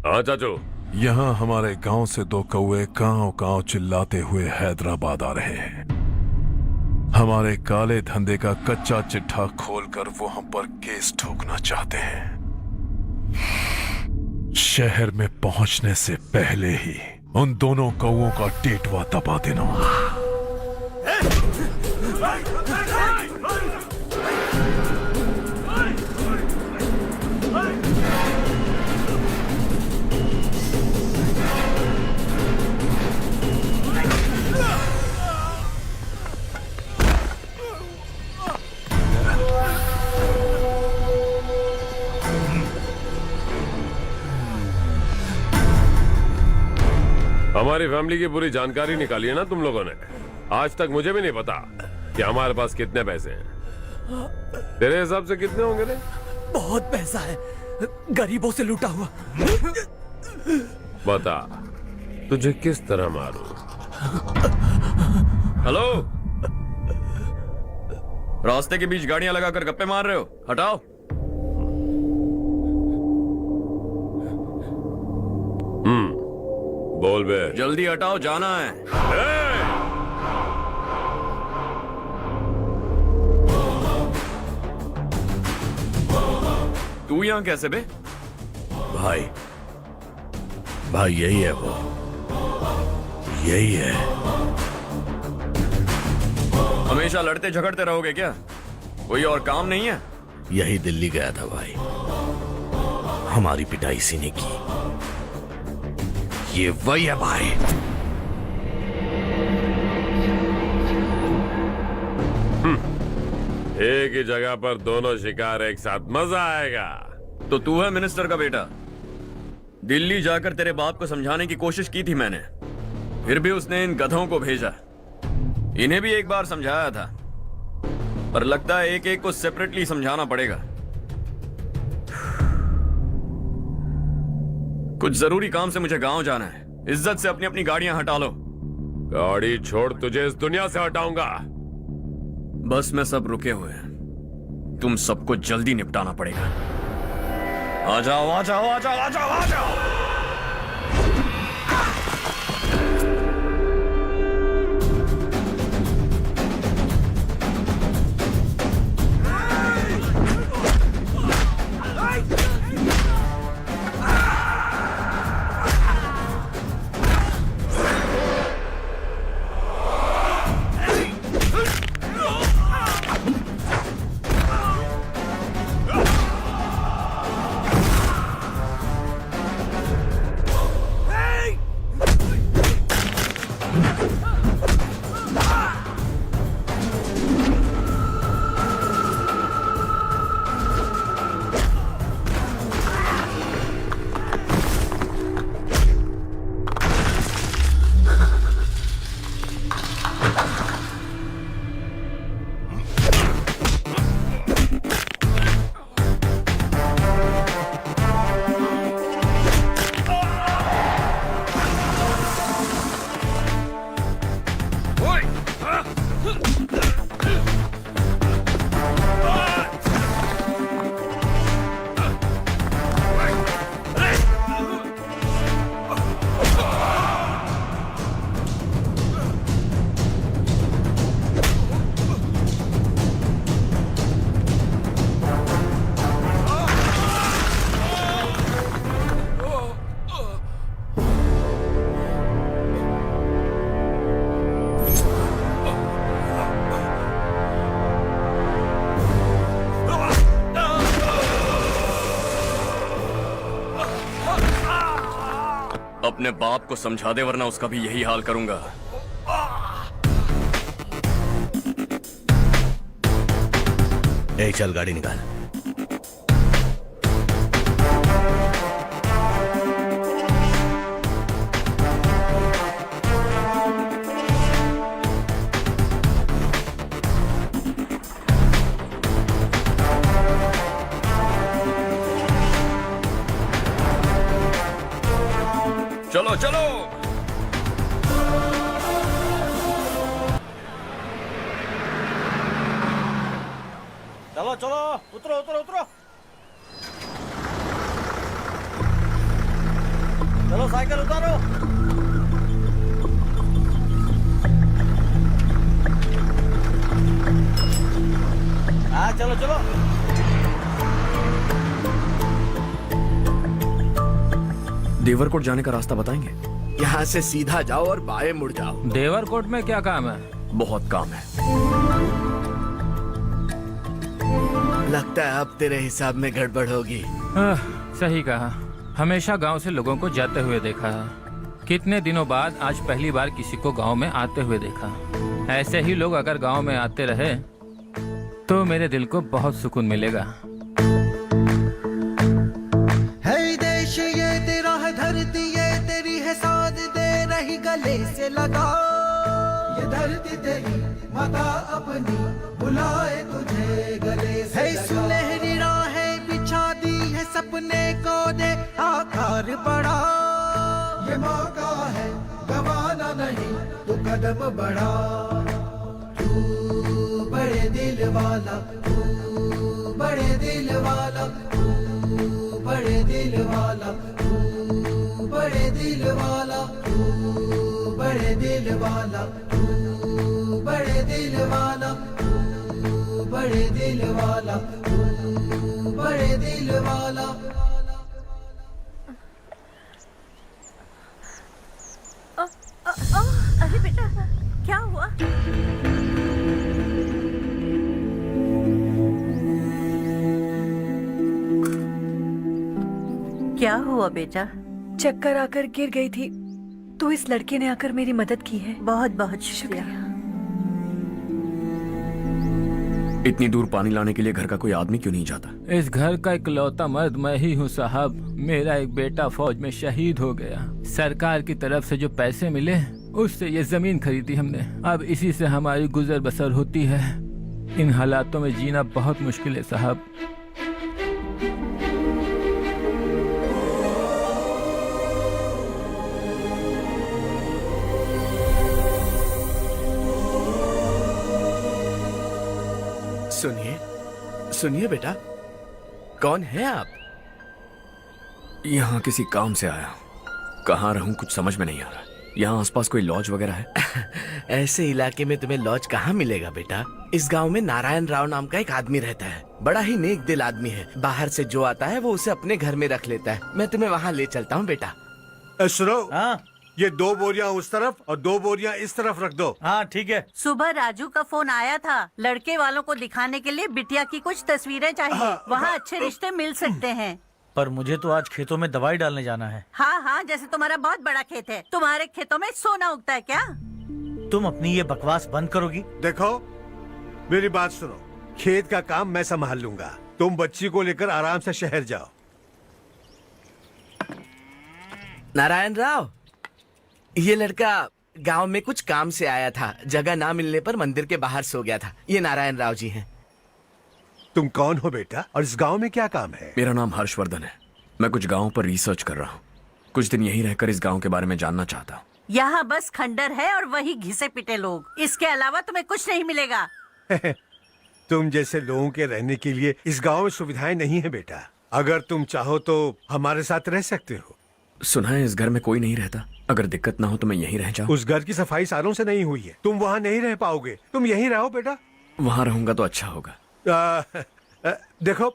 हाँ चाचू, यहाँ हमारे गांव से 2 कौवे कांव कांव चिल्लाते हुए हैदराबाद आ रहे हैं। हमारे काले धंधे का कच्चा चिट्ठा खोलकर वो हम पर केस ठोकना चाहते हैं। शहर में पहुंचने से पहले ही उन दोनों कौवों का टेटवा दबा देना। हमारी फैमिली की पूरी जानकारी निकाली है ना तुम लोगों ने। आज तक मुझे भी नहीं पता कि हमारे पास कितने पैसे हैं। तेरे हिसाब से कितने होंगे रे? बहुत पैसा है, गरीबों से लूटा हुआ। बता तुझे किस तरह मारूं? हेलो, रास्ते के बीच गाड़ियां लगाकर गप्पे मार रहे हो? हटाओ। बोल बे। जल्दी हटाओ, जाना है। तू यहां कैसे बे? भाई यही है वो, यही है। हमेशा लड़ते झगड़ते रहोगे क्या? कोई और काम नहीं है? यही दिल्ली गया था भाई, हमारी पिटाई इसी ने की। ये वही है भाई। एक ही जगह पर दोनों शिकार एक साथ, मजा आएगा। तो तू है मिनिस्टर का बेटा? दिल्ली जाकर तेरे बाप को समझाने की कोशिश की थी मैंने, फिर भी उसने इन गधों को भेजा। इन्हें भी एक बार समझाया था, पर लगता है एक एक को सेपरेटली समझाना पड़ेगा। कुछ जरूरी काम से मुझे गांव जाना है। इज्जत से अपनी अपनी गाड़ियां हटा लो। गाड़ी छोड़, तुझे इस दुनिया से हटाऊंगा। बस में सब रुके हुए हैं, तुम सबको जल्दी निपटाना पड़ेगा। आ जाओ आ जाओ आ जाओ आ जाओ आ जाओ। अपने बाप को समझा दे, वरना उसका भी यही हाल करूंगा। चल गाड़ी निकाल। चलो चलो। चलो चलो, उतरो उतरो उतरो। चलो साइकिल उतारो। हाँ चलो चलो। देवरकोट जाने का रास्ता बताएंगे? यहाँ से सीधा जाओ और बाएं मुड़ जाओ। देवरकोट में क्या काम है? बहुत काम है। लगता है अब तेरे हिसाब में गड़बड़ होगी। सही कहा। हमेशा गांव से लोगों को जाते हुए देखा है, कितने दिनों बाद आज पहली बार किसी को गांव में आते हुए देखा। ऐसे ही लोग अगर गांव में आते रहे तो मेरे दिल को बहुत सुकून मिलेगा। है देश ये तेरा है, धरती ये तेरी है, साथ दे रही गले से लगा। ये धरती तेरी माता अपनी बुलाए तुझे गले से लगा। सुनहरी राहें बिछा दी है, सपने को दे आकार बढ़ा। ये मौका है गवाना नहीं, तू कदम बढ़ा। तू बड़े दिल वाला, तू बड़े दिल वाला, तू बड़े दिल वाला, तू बड़े दिल वाला, तू बड़े दिल वाला, तू बड़े दिल वाला, तू बड़े दिल वाला, तू बड़े दिल वाला। अरे बेटा क्या हुआ? क्या हुआ बेटा? चक्कर आकर गिर गई थी तो इस लड़के ने आकर मेरी मदद की है। बहुत बहुत शुक्रिया। इतनी दूर पानी लाने के लिए घर का कोई आदमी क्यों नहीं जाता? इस घर का इकलौता मर्द मैं ही हूँ साहब। मेरा एक बेटा फौज में शहीद हो गया। सरकार की तरफ से जो पैसे मिले उससे ये जमीन खरीदी हमने। अब इसी से हमारी गुजर बसर होती है। इन हालातों में जीना बहुत मुश्किल है साहब। सुनिए सुनिए बेटा, कौन है आप? यहाँ किसी काम से आया हूँ। कहाँ रहूँ कुछ समझ में नहीं आ रहा। यहाँ आसपास कोई लॉज वगैरह है? ऐसे इलाके में तुम्हें लॉज कहाँ मिलेगा बेटा? इस गांव में नारायण राव नाम का एक आदमी रहता है। बड़ा ही नेक दिल आदमी है। बाहर से जो आता है वो उसे अपने घर में रख लेता है। मैं तुम्हें वहाँ ले चलता हूँ बेटा। सुनो, ये 2 बोरियां उस तरफ और 2 बोरियां इस तरफ रख दो। हाँ ठीक है। सुबह राजू का फोन आया था, लड़के वालों को दिखाने के लिए बिटिया की कुछ तस्वीरें चाहिए। वहाँ अच्छे रिश्ते मिल सकते हैं। पर मुझे तो आज खेतों में दवाई डालने जाना है। हाँ हाँ, जैसे तुम्हारा बहुत बड़ा खेत है, तुम्हारे खेतों में सोना उगता है क्या? तुम अपनी ये बकवास बंद करोगी? देखो मेरी बात सुनो, खेत का काम मैं संभाल लूंगा। तुम बच्ची को लेकर आराम से शहर जाओ। नारायण राव, ये लड़का गांव में कुछ काम से आया था। जगह ना मिलने पर मंदिर के बाहर सो गया था। ये नारायण राव जी हैं। तुम कौन हो बेटा और इस गांव में क्या काम है? मेरा नाम हर्षवर्धन है। मैं कुछ गांव पर रिसर्च कर रहा हूँ। कुछ दिन यहीं रहकर इस गांव के बारे में जानना चाहता हूँ। यहाँ बस खंडर है और वही घिसे पिटे लोग। इसके अलावा तुम्हें कुछ नहीं मिलेगा। तुम जैसे लोगों के रहने के लिए इस गांव में सुविधाएं नहीं है बेटा। अगर तुम चाहो तो हमारे साथ रह सकते हो। सुना है इस घर में कोई नहीं रहता। अगर दिक्कत ना हो तो मैं यहीं रह जाऊँ। उस घर की सफाई सालों से नहीं हुई है। तुम वहाँ नहीं रह पाओगे। तुम यहीं रहो बेटा। वहाँ रहूंगा तो अच्छा होगा। देखो,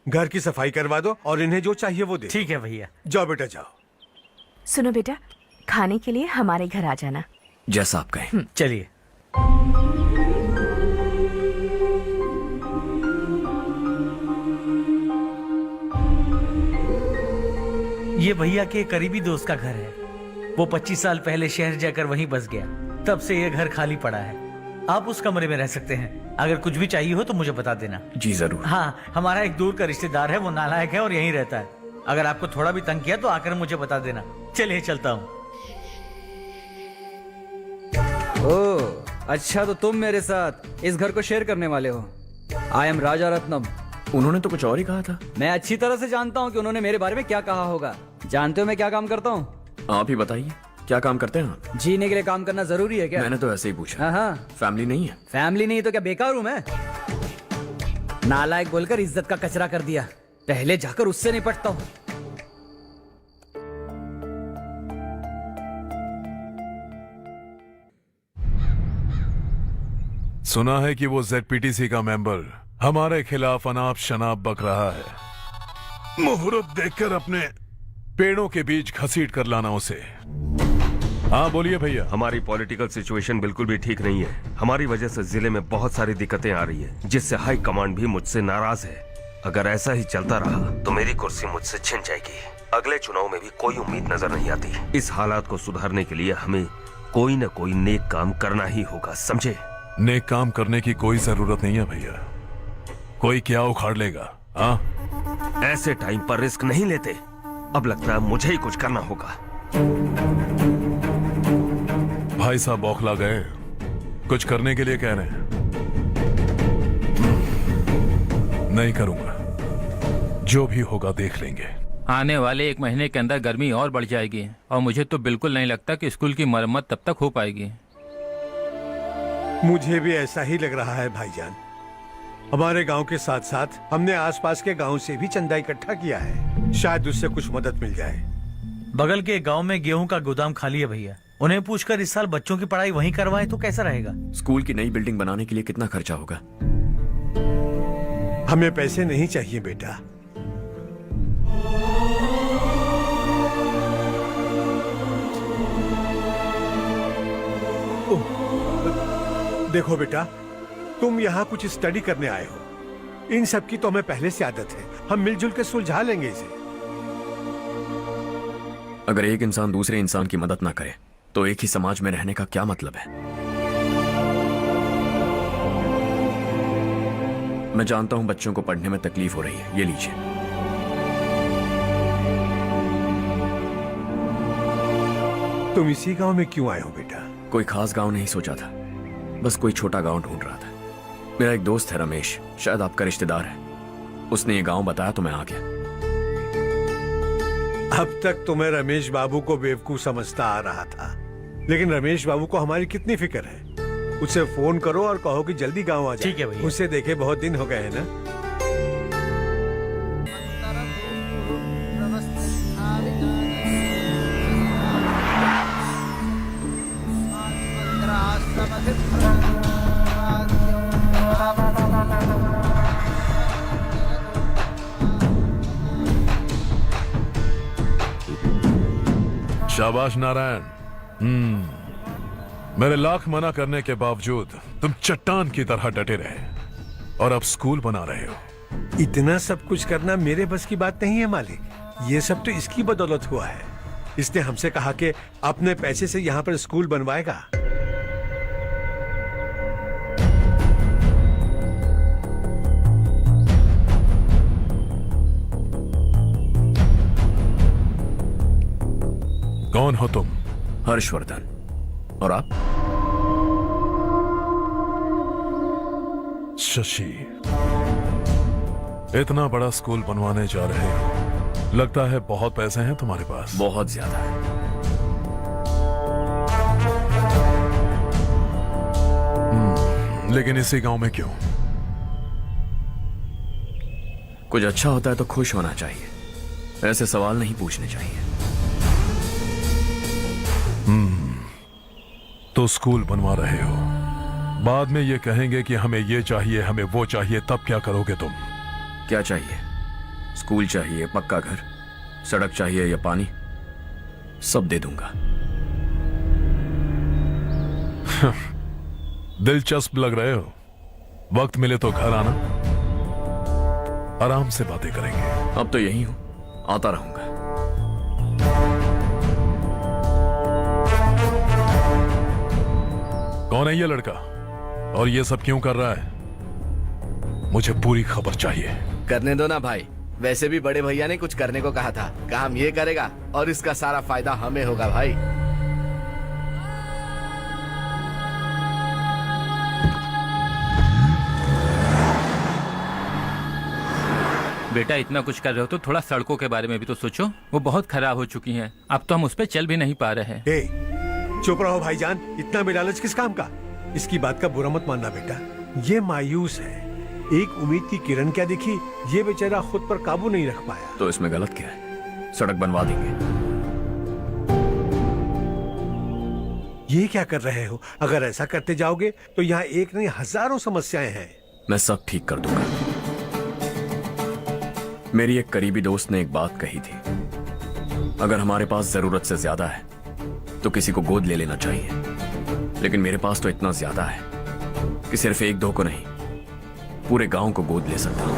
घर की सफाई करवा दो और इन्हें जो चाहिए वो दे। ठीक है भैया। जाओ बेटा जाओ। सुनो बेटा, खाने के लिए हमारे घर आ जाना। जैसा आप कहें। चलिए। ये भैया के करीबी दोस्त का घर है। वो 25 साल पहले शहर जाकर वहीं बस गया। तब से ये घर खाली पड़ा है। आप उस कमरे में रह सकते हैं। अगर कुछ भी चाहिए हो तो मुझे बता देना। जी जरूर। हाँ, हमारा एक दूर का रिश्तेदार है, वो नालायक है और यहीं रहता है। अगर आपको थोड़ा भी तंग किया तो आकर मुझे बता देना। चलिए चलता हूँ। ओह अच्छा, तो तुम मेरे साथ इस घर को शेयर करने वाले हो। आई एम राजा रत्नम। उन्होंने तो कुछ और ही कहा था। मैं अच्छी तरह से जानता हूँ कि उन्होंने मेरे बारे में क्या कहा होगा। जानते हो मैं क्या काम करता हूँ? आप ही बताइए, क्या काम करते हैं आप? जीने के लिए काम करना जरूरी है क्या? मैंने तो ऐसे ही पूछा। हाँ। फैमिली नहीं है? फैमिली नहीं तो क्या बेकार हूँ मैं? नालायक बोलकर इज्जत का कचरा कर दिया। पहले जाकर उससे निपटता हूँ। सुना है कि वो ZPTC का मेंबर हमारे खिलाफ अनाप शनाप बक रहा है। मुहूर्त देखकर अपने पेड़ों के बीच घसीट कर लाना उसे। हाँ बोलिए भैया। हमारी पॉलिटिकल सिचुएशन बिल्कुल भी ठीक नहीं है। हमारी वजह से जिले में बहुत सारी दिक्कतें आ रही है, जिससे हाई कमांड भी मुझसे नाराज है। अगर ऐसा ही चलता रहा तो मेरी कुर्सी मुझसे छिन जाएगी। अगले चुनाव में भी कोई उम्मीद नजर नहीं आती। इस हालात को सुधारने के लिए हमें कोई न कोई नेक काम करना ही होगा, समझे? नेक काम करने की कोई जरूरत नहीं है भैया। कोई क्या उखाड़ लेगा? हाँ, ऐसे टाइम पर रिस्क नहीं लेते। अब लगता है मुझे ही कुछ करना होगा। भाई साहब बौखला गए, कुछ करने के लिए कह रहे हैं। नहीं करूंगा, जो भी होगा देख लेंगे। आने वाले 1 महीने के अंदर गर्मी और बढ़ जाएगी और मुझे तो बिल्कुल नहीं लगता कि स्कूल की मरम्मत तब तक हो पाएगी। मुझे भी ऐसा ही लग रहा है भाईजान। हमारे गांव के साथ साथ हमने आसपास के गांव से भी चंदा इकट्ठा किया है, शायद उससे कुछ मदद मिल जाए। बगल के गांव में गेहूं का गोदाम खाली है भैया, उन्हें पूछकर इस साल बच्चों की पढ़ाई वहीं करवाएं तो कैसा रहेगा? स्कूल की नई बिल्डिंग बनाने के लिए कितना खर्चा होगा? हमें पैसे नहीं चाहिए बेटा। देखो बेटा, तुम यहाँ कुछ स्टडी करने आए हो। इन सब की तो हमें पहले से आदत है, हम मिलजुल के सुलझा लेंगे इसे। अगर एक इंसान दूसरे इंसान की मदद ना करे तो एक ही समाज में रहने का क्या मतलब है? मैं जानता हूं बच्चों को पढ़ने में तकलीफ हो रही है, ये लीजिए। तुम इसी गांव में क्यों आए हो बेटा? कोई खास गांव नहीं सोचा था, बस कोई छोटा गांव ढूंढ रहा था। मेरा एक दोस्त है रमेश, शायद आपका रिश्तेदार है, उसने ये गांव बताया तो मैं आ गया। अब तक तुम्हें रमेश बाबू को बेवकूफ समझता आ रहा था, लेकिन रमेश बाबू को हमारी कितनी फिक्र है। उसे फोन करो और कहो कि जल्दी गांव आ जाए। ठीक है भैया। उसे देखे बहुत दिन हो गए हैं ना। शाबाश नारायण। मेरे लाख मना करने के बावजूद तुम चट्टान की तरह डटे रहे और अब स्कूल बना रहे हो। इतना सब कुछ करना मेरे बस की बात नहीं है मालिक। ये सब तो इसकी बदौलत हुआ है। इसने हमसे कहा कि अपने पैसे से यहाँ पर स्कूल बनवाएगा। कौन हो तुम? हर्षवर्धन। और आप? शशि। इतना बड़ा स्कूल बनवाने जा रहे हो, लगता है बहुत पैसे हैं तुम्हारे पास। बहुत ज्यादा है। लेकिन इसी गांव में क्यों? कुछ अच्छा होता है तो खुश होना चाहिए, ऐसे सवाल नहीं पूछने चाहिए। तो स्कूल बनवा रहे हो, बाद में ये कहेंगे कि हमें ये चाहिए, हमें वो चाहिए, तब क्या करोगे तुम? क्या चाहिए? स्कूल चाहिए, पक्का घर, सड़क चाहिए या पानी, सब दे दूंगा। दिलचस्प लग रहे हो। वक्त मिले तो घर आना, आराम से बातें करेंगे। अब तो यही हूं, आता रहूंगा। कौन है ये लड़का और ये सब क्यों कर रहा है? मुझे पूरी खबर चाहिए। करने दो ना भाई, वैसे भी बड़े भैया ने कुछ करने को कहा था। काम ये करेगा और इसका सारा फायदा हमें होगा भाई। बेटा इतना कुछ कर रहे हो तो थोड़ा सड़कों के बारे में भी तो सोचो, वो बहुत खराब हो चुकी हैं। अब तो हम उस पर चल भी नहीं पा रहे हैं। चुप रहो भाईजान, इतना बेलालच किस काम का? इसकी बात का बुरा मत मानना बेटा, ये मायूस है। एक उम्मीद की किरण क्या दिखी, ये बेचारा खुद पर काबू नहीं रख पाया। तो इसमें गलत क्या है? सड़क बनवा देंगे। ये क्या कर रहे हो? अगर ऐसा करते जाओगे तो यहाँ एक नहीं हजारों समस्याएं हैं। मैं सब ठीक कर दूंगा। मेरी एक करीबी दोस्त ने एक बात कही थी, अगर हमारे पास जरूरत से ज्यादा है तो किसी को गोद ले लेना चाहिए, लेकिन मेरे पास तो इतना ज्यादा है कि सिर्फ एक दो को नहीं, पूरे गांव को गोद ले सकता हूं।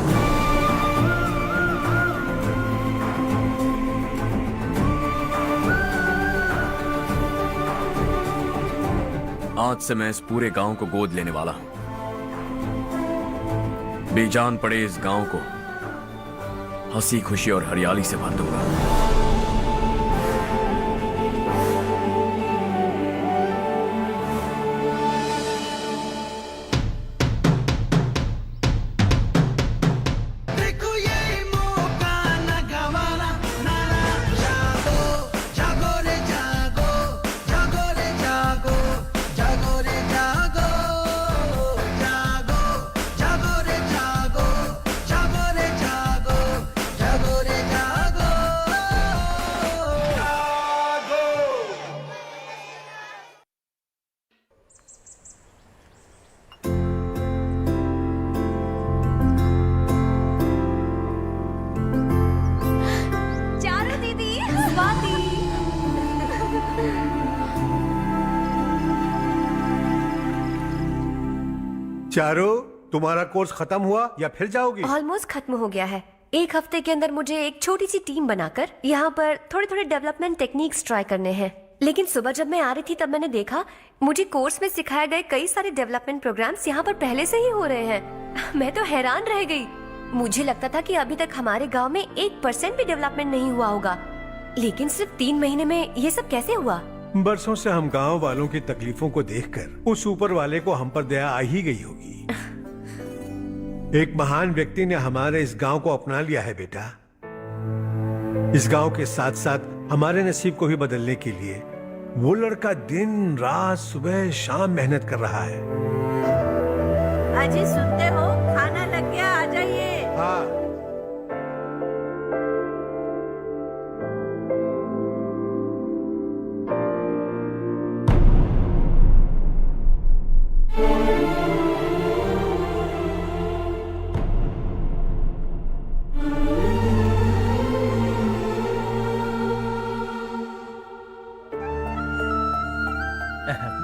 आज से मैं इस पूरे गांव को गोद लेने वाला हूं। बेजान पड़े इस गांव को हंसी खुशी और हरियाली से भर दूंगा। देखो ये मौका न गवाना, नारा जागो जागो रे जागो, जागो रे जागो, जागो रे जागो, जागो जागो रे जागो, जागो रे जागो, जागो रे जागो, जागो। चारू दीदी, स्वाति। चारो, तुम्हारा कोर्स खत्म हुआ या फिर जाओगी? ऑलमोस्ट खत्म हो गया है। एक हफ्ते के अंदर मुझे एक छोटी सी टीम बनाकर यहाँ पर थोड़े थोड़े डेवलपमेंट टेक्निक्स ट्राई करने हैं। लेकिन सुबह जब मैं आ रही थी तब मैंने देखा मुझे कोर्स में सिखाए गए कई सारे डेवलपमेंट प्रोग्राम्स यहाँ पर पहले से ही हो रहे हैं। मैं तो हैरान रह गई। मुझे लगता था कि अभी तक हमारे गांव में 1% भी डेवलपमेंट नहीं हुआ होगा, लेकिन सिर्फ 3 महीने में ये सब कैसे हुआ? बरसों से हम गांव वालों की तकलीफों को देखकर उस ऊपर वाले को हम पर दया आ ही गई होगी। एक महान व्यक्ति ने हमारे इस गांव को अपना लिया है बेटा। इस गांव के साथ साथ हमारे नसीब को भी बदलने के लिए वो लड़का दिन रात सुबह शाम मेहनत कर रहा है। अजी सुनते हो, खाना लग गया, आ जाइए। हाँ।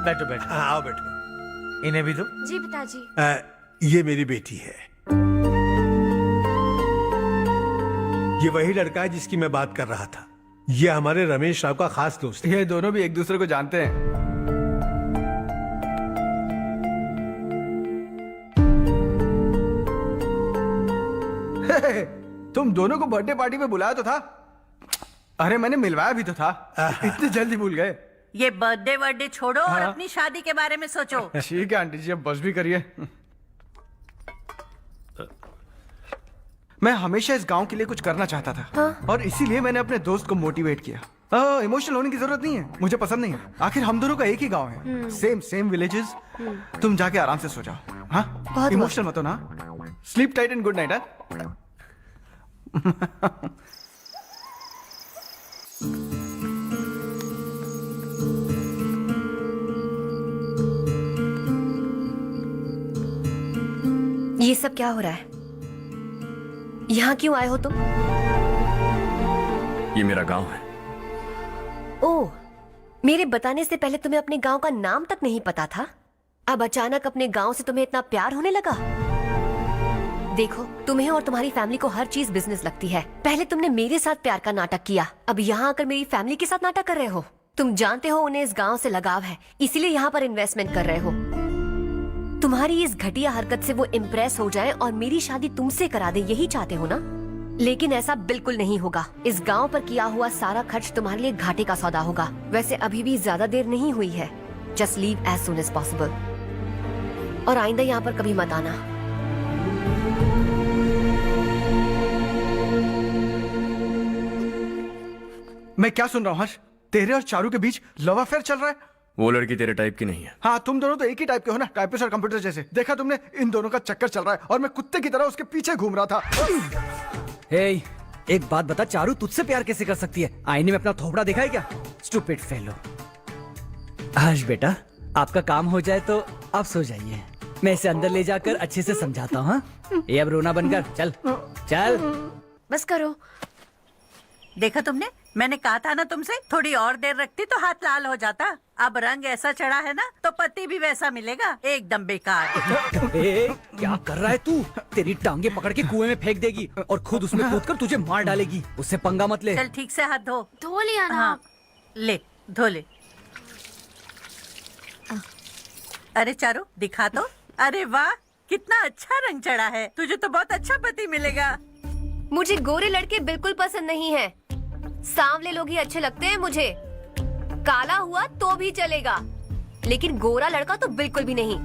बैठो बैठो। हाँ, आओ बैठो। इन्हें भी दो। जी पिताजी। ये मेरी बेटी है। ये वही लड़का है जिसकी मैं बात कर रहा था। ये हमारे रमेश राव का खास दोस्त है। ये दोनों भी एक दूसरे को जानते हैं। तुम दोनों को बर्थडे पार्टी में बुलाया तो था। अरे मैंने मिलवाया भी तो था। इतनी जल्दी भूल गए। ये बर्थडे वर्डे छोड़ो और अपनी शादी के बारे में सोचो। ठीक है आंटी जी, अब बस भी करिए। मैं हमेशा इस गांव के लिए कुछ करना चाहता था। और इसीलिए मैंने अपने दोस्त को मोटिवेट किया। इमोशनल होने की जरूरत नहीं है, मुझे पसंद नहीं है। आखिर हम दोनों का एक ही गांव है, सेम विलेजेस। तुम जाके आराम से सो जाओ। हाँ, इमोशनल मत हो ना। Sleep tight and good night. ये सब क्या हो रहा है? यहाँ क्यों आए हो तुम? ये मेरा गांव है। ओह, मेरे बताने से पहले तुम्हें अपने गांव का नाम तक नहीं पता था? अब अचानक अपने गांव से तुम्हें इतना प्यार होने लगा? देखो, तुम्हें और तुम्हारी फैमिली को हर चीज बिजनेस लगती है। पहले तुमने मेरे साथ प्यार का नाटक किया, अब यहाँ आकर मेरी फैमिली के साथ नाटक कर रहे हो। तुम जानते हो उन्हें इस गांव से लगाव है, इसीलिए यहाँ पर इन्वेस्टमेंट कर रहे हो। तुम्हारी इस घटिया हरकत से वो इम्प्रेस हो जाए और मेरी शादी तुमसे करा दे, यही चाहते हो ना? लेकिन ऐसा बिल्कुल नहीं होगा। इस गांव पर किया हुआ सारा खर्च तुम्हारे लिए घाटे का सौदा होगा। वैसे अभी भी ज्यादा देर नहीं हुई है। Just leave as soon as possible. और आइंदा यहाँ पर कभी मत आना। मैं क्या सुन रहा हूँ हर्ष? तेरे और चारू के बीच लव अफेयर चल रहा है? वो लड़की तेरे टाइप की नहीं है। हाँ, तुम दोनों तो एक ही टाइप के हो ना, टाइपिस्ट और कंप्यूटर जैसे। देखा तुमने, इन दोनों का चक्कर चल रहा है और मैं कुत्ते की तरह उसके पीछे घूम रहा था। हे, एक बात बता, चारू तुझसे प्यार कैसे कर सकती है? आईने में अपना थोबड़ा देखा है क्या? Stupid fellow. हर्ष बेटा, आपका काम हो जाए तो आप सो जाइए। मैं इसे अंदर ले जाकर अच्छे से समझाता हूँ। हाँ? ये अब रोना बनकर चल चल। बस करो। देखा तुमने, मैंने कहा था ना तुमसे, थोड़ी और देर रखती तो हाथ लाल हो जाता। अब रंग ऐसा चढ़ा है ना तो पति भी वैसा मिलेगा, एकदम बेकार। क्या कर रहा है तू? तेरी टांगे पकड़ के कुएं में फेंक देगी और खुद उसमें कूदकर तुझे मार डालेगी। उससे पंगा मत ले। चल ठीक से हाथ धो। धो लिया ना। हाँ, ले धो ले। अरे चारू दिखा तो। अरे वाह, कितना अच्छा रंग चढ़ा है। तुझे तो बहुत अच्छा पति मिलेगा। मुझे गोरे लड़के बिल्कुल पसंद नहीं है। सांवले लोग ही अच्छे लगते हैं मुझे। काला हुआ तो भी चलेगा, लेकिन गोरा लड़का तो बिल्कुल भी नहीं।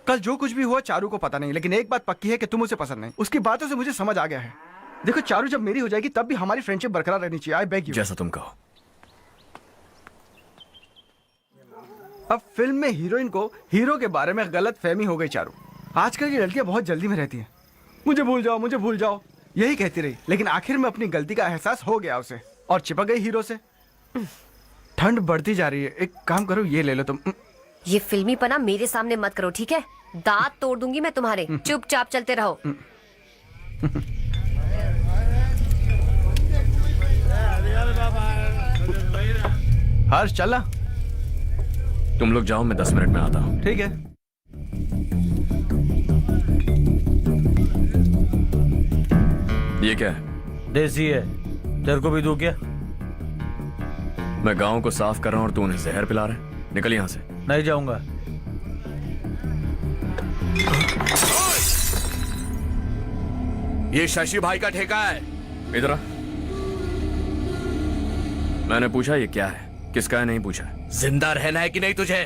कल जो कुछ भी हुआ चारू को पता नहीं, लेकिन एक बात पक्की है कि तुम उसे पसंद नहीं। उसकी बातों से मुझे समझ आ गया है। देखो चारू जब मेरी हो जाएगी तब भी हमारी फ्रेंडशिप बरकरार रहनी चाहिए। I beg you. जैसा तुम कहो। अब फिल्म में हीरोइन को हीरो के बारे में गलत फहमी हो गई चारू। आजकल की लड़कियां बहुत जल्दी में रहती हैं। मुझे भूल जाओ, मुझे भूल जाओ, यही कहती रही, लेकिन आखिर में अपनी गलती का एहसास हो गया उसे और चिपक गई हीरो से। ठंड बढ़ती जा रही है, एक काम करो ये ले लो तुम। ये फिल्मी पना मेरे सामने मत करो, ठीक है? दांत तोड़ दूंगी मैं तुम्हारे। चुपचाप चलते रहो। हर्ष चला। तुम लोग जाओ, मैं 10 मिनट में आता हूँ। ठीक है। ये क्या है? देसी है, तेरे को भी दूं क्या? मैं गांव को साफ कर रहा हूँ और तू उन्हें जहर पिला रहा है। निकल यहाँ से। नहीं जाऊंगा। ये शशि भाई का ठेका है। इधर आ। मैंने पूछा ये क्या है, किसका है नहीं पूछा। जिंदा रहना है कि नहीं तुझे?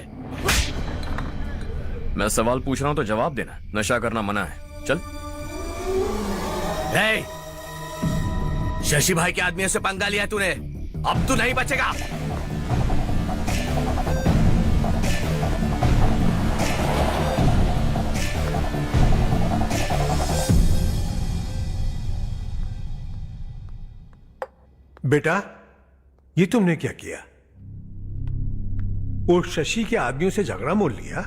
मैं सवाल पूछ रहा हूं तो जवाब देना। नशा करना मना है। चल। शशि भाई के आदमियों से पंगा लिया तूने, अब तू नहीं बचेगा। बेटा, ये तुमने क्या किया? वो शशि के आदमियों से झगड़ा मोल लिया?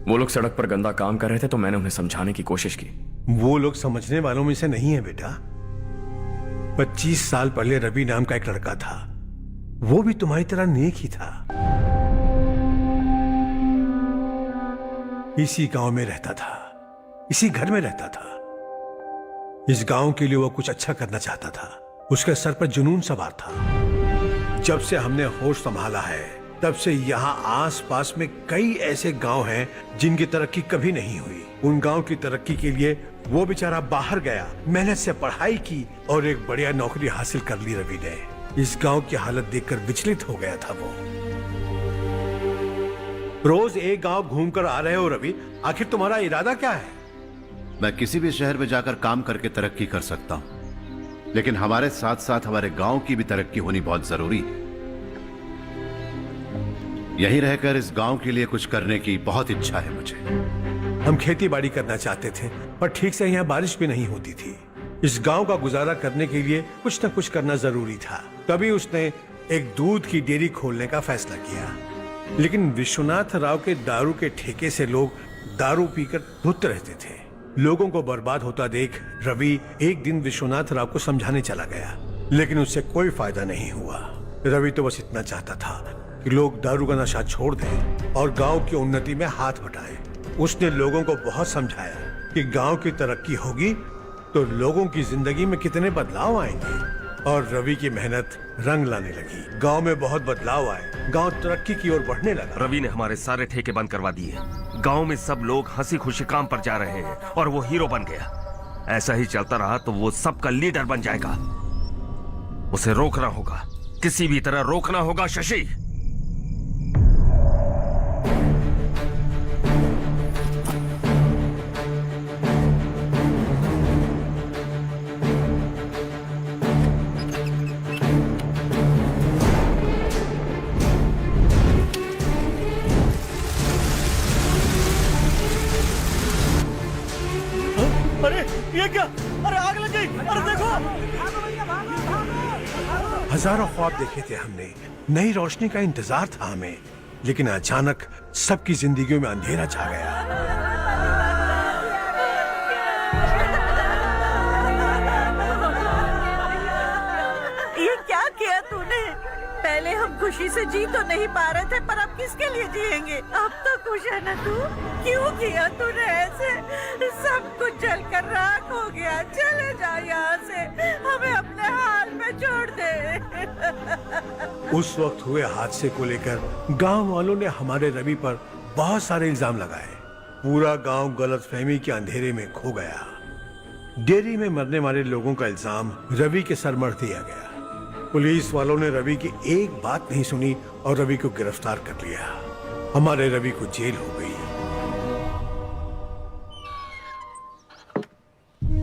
वो लोग सड़क पर गंदा काम कर रहे थे तो मैंने उन्हें समझाने की कोशिश की। वो लोग समझने वालों में से नहीं है बेटा। 25 साल पहले रवि नाम का एक लड़का था, वो भी तुम्हारी तरह नेक ही था। इसी गांव में रहता था, इसी घर में रहता था। इस गांव के लिए वो कुछ अच्छा करना चाहता था। उसके सर पर जुनून सवार था। जब से हमने होश संभाला है तब से यहाँ आस पास में कई ऐसे गांव हैं जिनकी तरक्की कभी नहीं हुई। उन गांव की तरक्की के लिए वो बेचारा बाहर गया, मेहनत से पढ़ाई की और एक बढ़िया नौकरी हासिल कर ली रवि ने। इस गांव की हालत देखकर विचलित हो गया था वो। रोज एक गांव घूमकर आ रहे हो रवि, आखिर तुम्हारा इरादा क्या है? मैं किसी भी शहर में जाकर काम करके तरक्की कर सकता हूं, लेकिन हमारे साथ साथ हमारे गांव की भी तरक्की होनी बहुत जरूरी है। यहीं रहकर इस गांव के लिए कुछ करने की बहुत इच्छा है मुझे। हम खेती बाड़ी करना चाहते थे, पर ठीक से यहाँ बारिश भी नहीं होती थी। इस गांव का गुजारा करने के लिए कुछ न कुछ करना जरूरी था। तभी उसने एक दूध की डेयरी खोलने का फैसला किया। लेकिन विश्वनाथ राव के दारू के ठेके से लोग दारू पीकर धुत रहते थे। लोगों को बर्बाद होता देख रवि एक दिन विश्वनाथ राव को समझाने चला गया, लेकिन उससे कोई फायदा नहीं हुआ। रवि तो बस इतना चाहता था कि लोग दारू का नशा छोड़ दें और गांव की उन्नति में हाथ बटाएं। उसने लोगों को बहुत समझाया कि गांव की तरक्की होगी तो लोगों की जिंदगी में कितने बदलाव आएंगे, और रवि की मेहनत रंग लाने लगी। गांव में बहुत बदलाव आए, गांव तरक्की की ओर बढ़ने लगा। रवि ने हमारे सारे ठेके बंद करवा दिए। गांव में सब लोग हंसी खुशी काम पर जा रहे हैं और वो हीरो बन गया। ऐसा ही चलता रहा तो वो सबका लीडर बन जाएगा। उसे रोकना होगा, किसी भी तरह रोकना होगा शशि। अरे ये क्या? अरे आग लग गई! अरे देखो! हजारों ख्वाब देखे थे हमने, नई रोशनी का इंतजार था हमें, लेकिन अचानक सबकी जिंदगियों में अंधेरा छा गया। ये क्या किया तूने? पहले हम खुशी से जी तो नहीं पा रहे थे, पर अब किसके लिए जिएंगे? अब तो खुश है ना तू? क्यों किया तूने ऐसे? सब कुछ जलकर राख हो गया। चले जा यहाँ से, हमें अपने हाल में छोड़ दे। उस वक्त हुए हादसे को लेकर गांव वालों ने हमारे रवि पर बहुत सारे इल्जाम लगाए। पूरा गांव गलतफहमी के अंधेरे में खो गया। डेयरी में मरने वाले लोगों का इल्जाम रवि के सर मढ़ दिया गया। पुलिस वालों ने रवि की एक बात नहीं सुनी और रवि को गिरफ्तार कर लिया। हमारे रवि को जेल हो गई।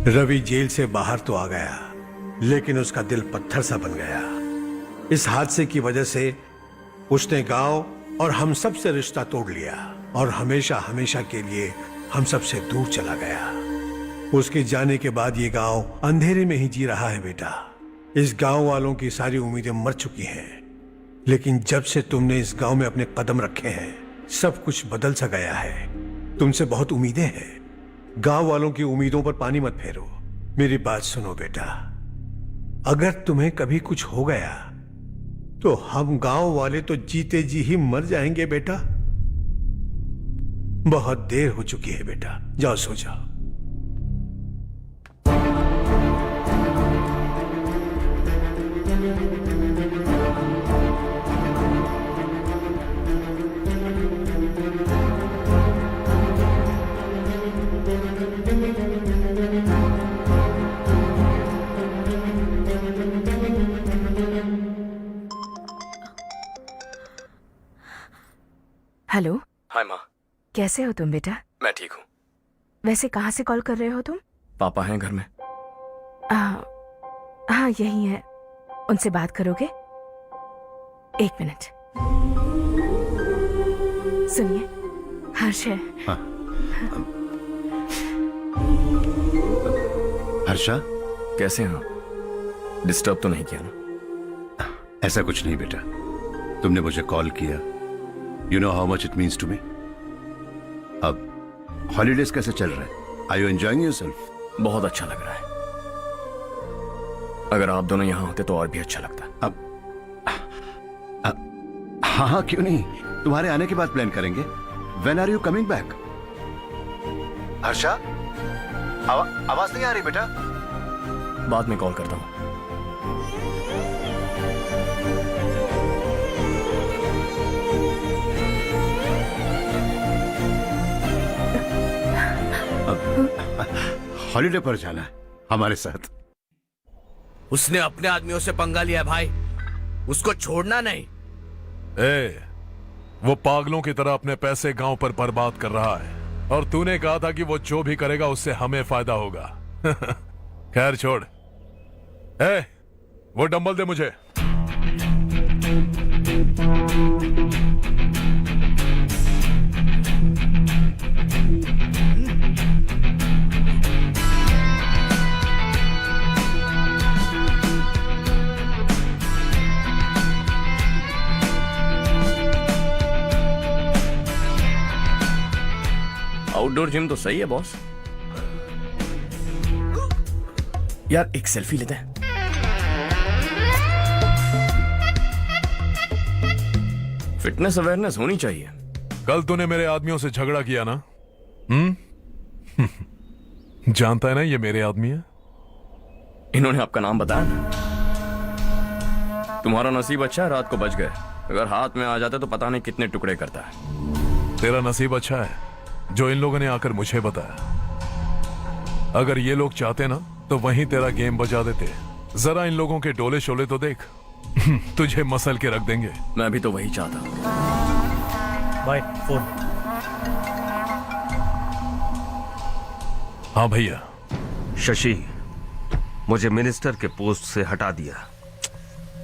रवि जेल से बाहर तो आ गया, लेकिन उसका दिल पत्थर सा बन गया। इस हादसे की वजह से उसने गांव और हम सब से रिश्ता तोड़ लिया और हमेशा हमेशा के लिए हम सब से दूर चला गया। उसके जाने के बाद ये गांव अंधेरे में ही जी रहा है बेटा। इस गांव वालों की सारी उम्मीदें मर चुकी हैं, लेकिन जब से तुमने इस गांव में अपने कदम रखे हैं, सब कुछ बदल सा गया है। तुमसे बहुत उम्मीदें हैं। गांव वालों की उम्मीदों पर पानी मत फेरो। मेरी बात सुनो बेटा, अगर तुम्हें कभी कुछ हो गया तो हम गांव वाले तो जीते जी ही मर जाएंगे बेटा। बहुत देर हो चुकी है बेटा, जाओ सो जाओ। हेलो। हाय माँ। कैसे हो तुम बेटा? मैं ठीक हूँ। वैसे कहाँ से कॉल कर रहे हो तुम? पापा हैं घर में। हाँ यही है। उनसे बात करोगे? एक मिनट। सुनिए, हर्ष है। हाँ। हर्षा, कैसे हैं आप? डिस्टर्ब तो नहीं किया ना? ऐसा कुछ नहीं बेटा, तुमने मुझे कॉल किया। You know how much it means to me. अब हॉलीडेज कैसे चल रहे हैं? Are you enjoying yourself? बहुत अच्छा लग रहा है। अगर आप दोनों यहाँ होते तो और भी अच्छा लगता। हाँ हाँ क्यों नहीं, तुम्हारे आने के बाद प्लान करेंगे। When are you coming back? Harsha, आवाज नहीं आ रही बेटा। बाद में कॉल करता हूँ। हॉलीडे पर जाना है हमारे साथ। उसने अपने आदमियों से पंगा लिया भाई, उसको छोड़ना नहीं। वो पागलों की तरह अपने पैसे गांव पर बर्बाद कर रहा है और तूने कहा था कि वो जो भी करेगा उससे हमें फायदा होगा। खैर छोड़। वो डंबल दे मुझे। आउटडोर जिम तो सही है बॉस। यार एक सेल्फी लेते हैं। फिटनेस अवेयरनेस होनी चाहिए। कल तूने मेरे आदमियों से झगड़ा किया ना? जानता है ना ये मेरे आदमी है। इन्होंने आपका नाम बताया? तुम्हारा नसीब अच्छा है, रात को बच गए। अगर हाथ में आ जाते तो पता नहीं कितने टुकड़े करता है। तेरा नसीब अच्छा है जो इन लोगों ने आकर मुझे बताया। अगर ये लोग चाहते ना तो वहीं तेरा गेम बजा देते। जरा इन लोगों के डोले शोले तो देख। तुझे मसल के रख देंगे। मैं भी तो वही चाहता हूं। Bye phone. हाँ भैया। शशि, मुझे मिनिस्टर के पोस्ट से हटा दिया।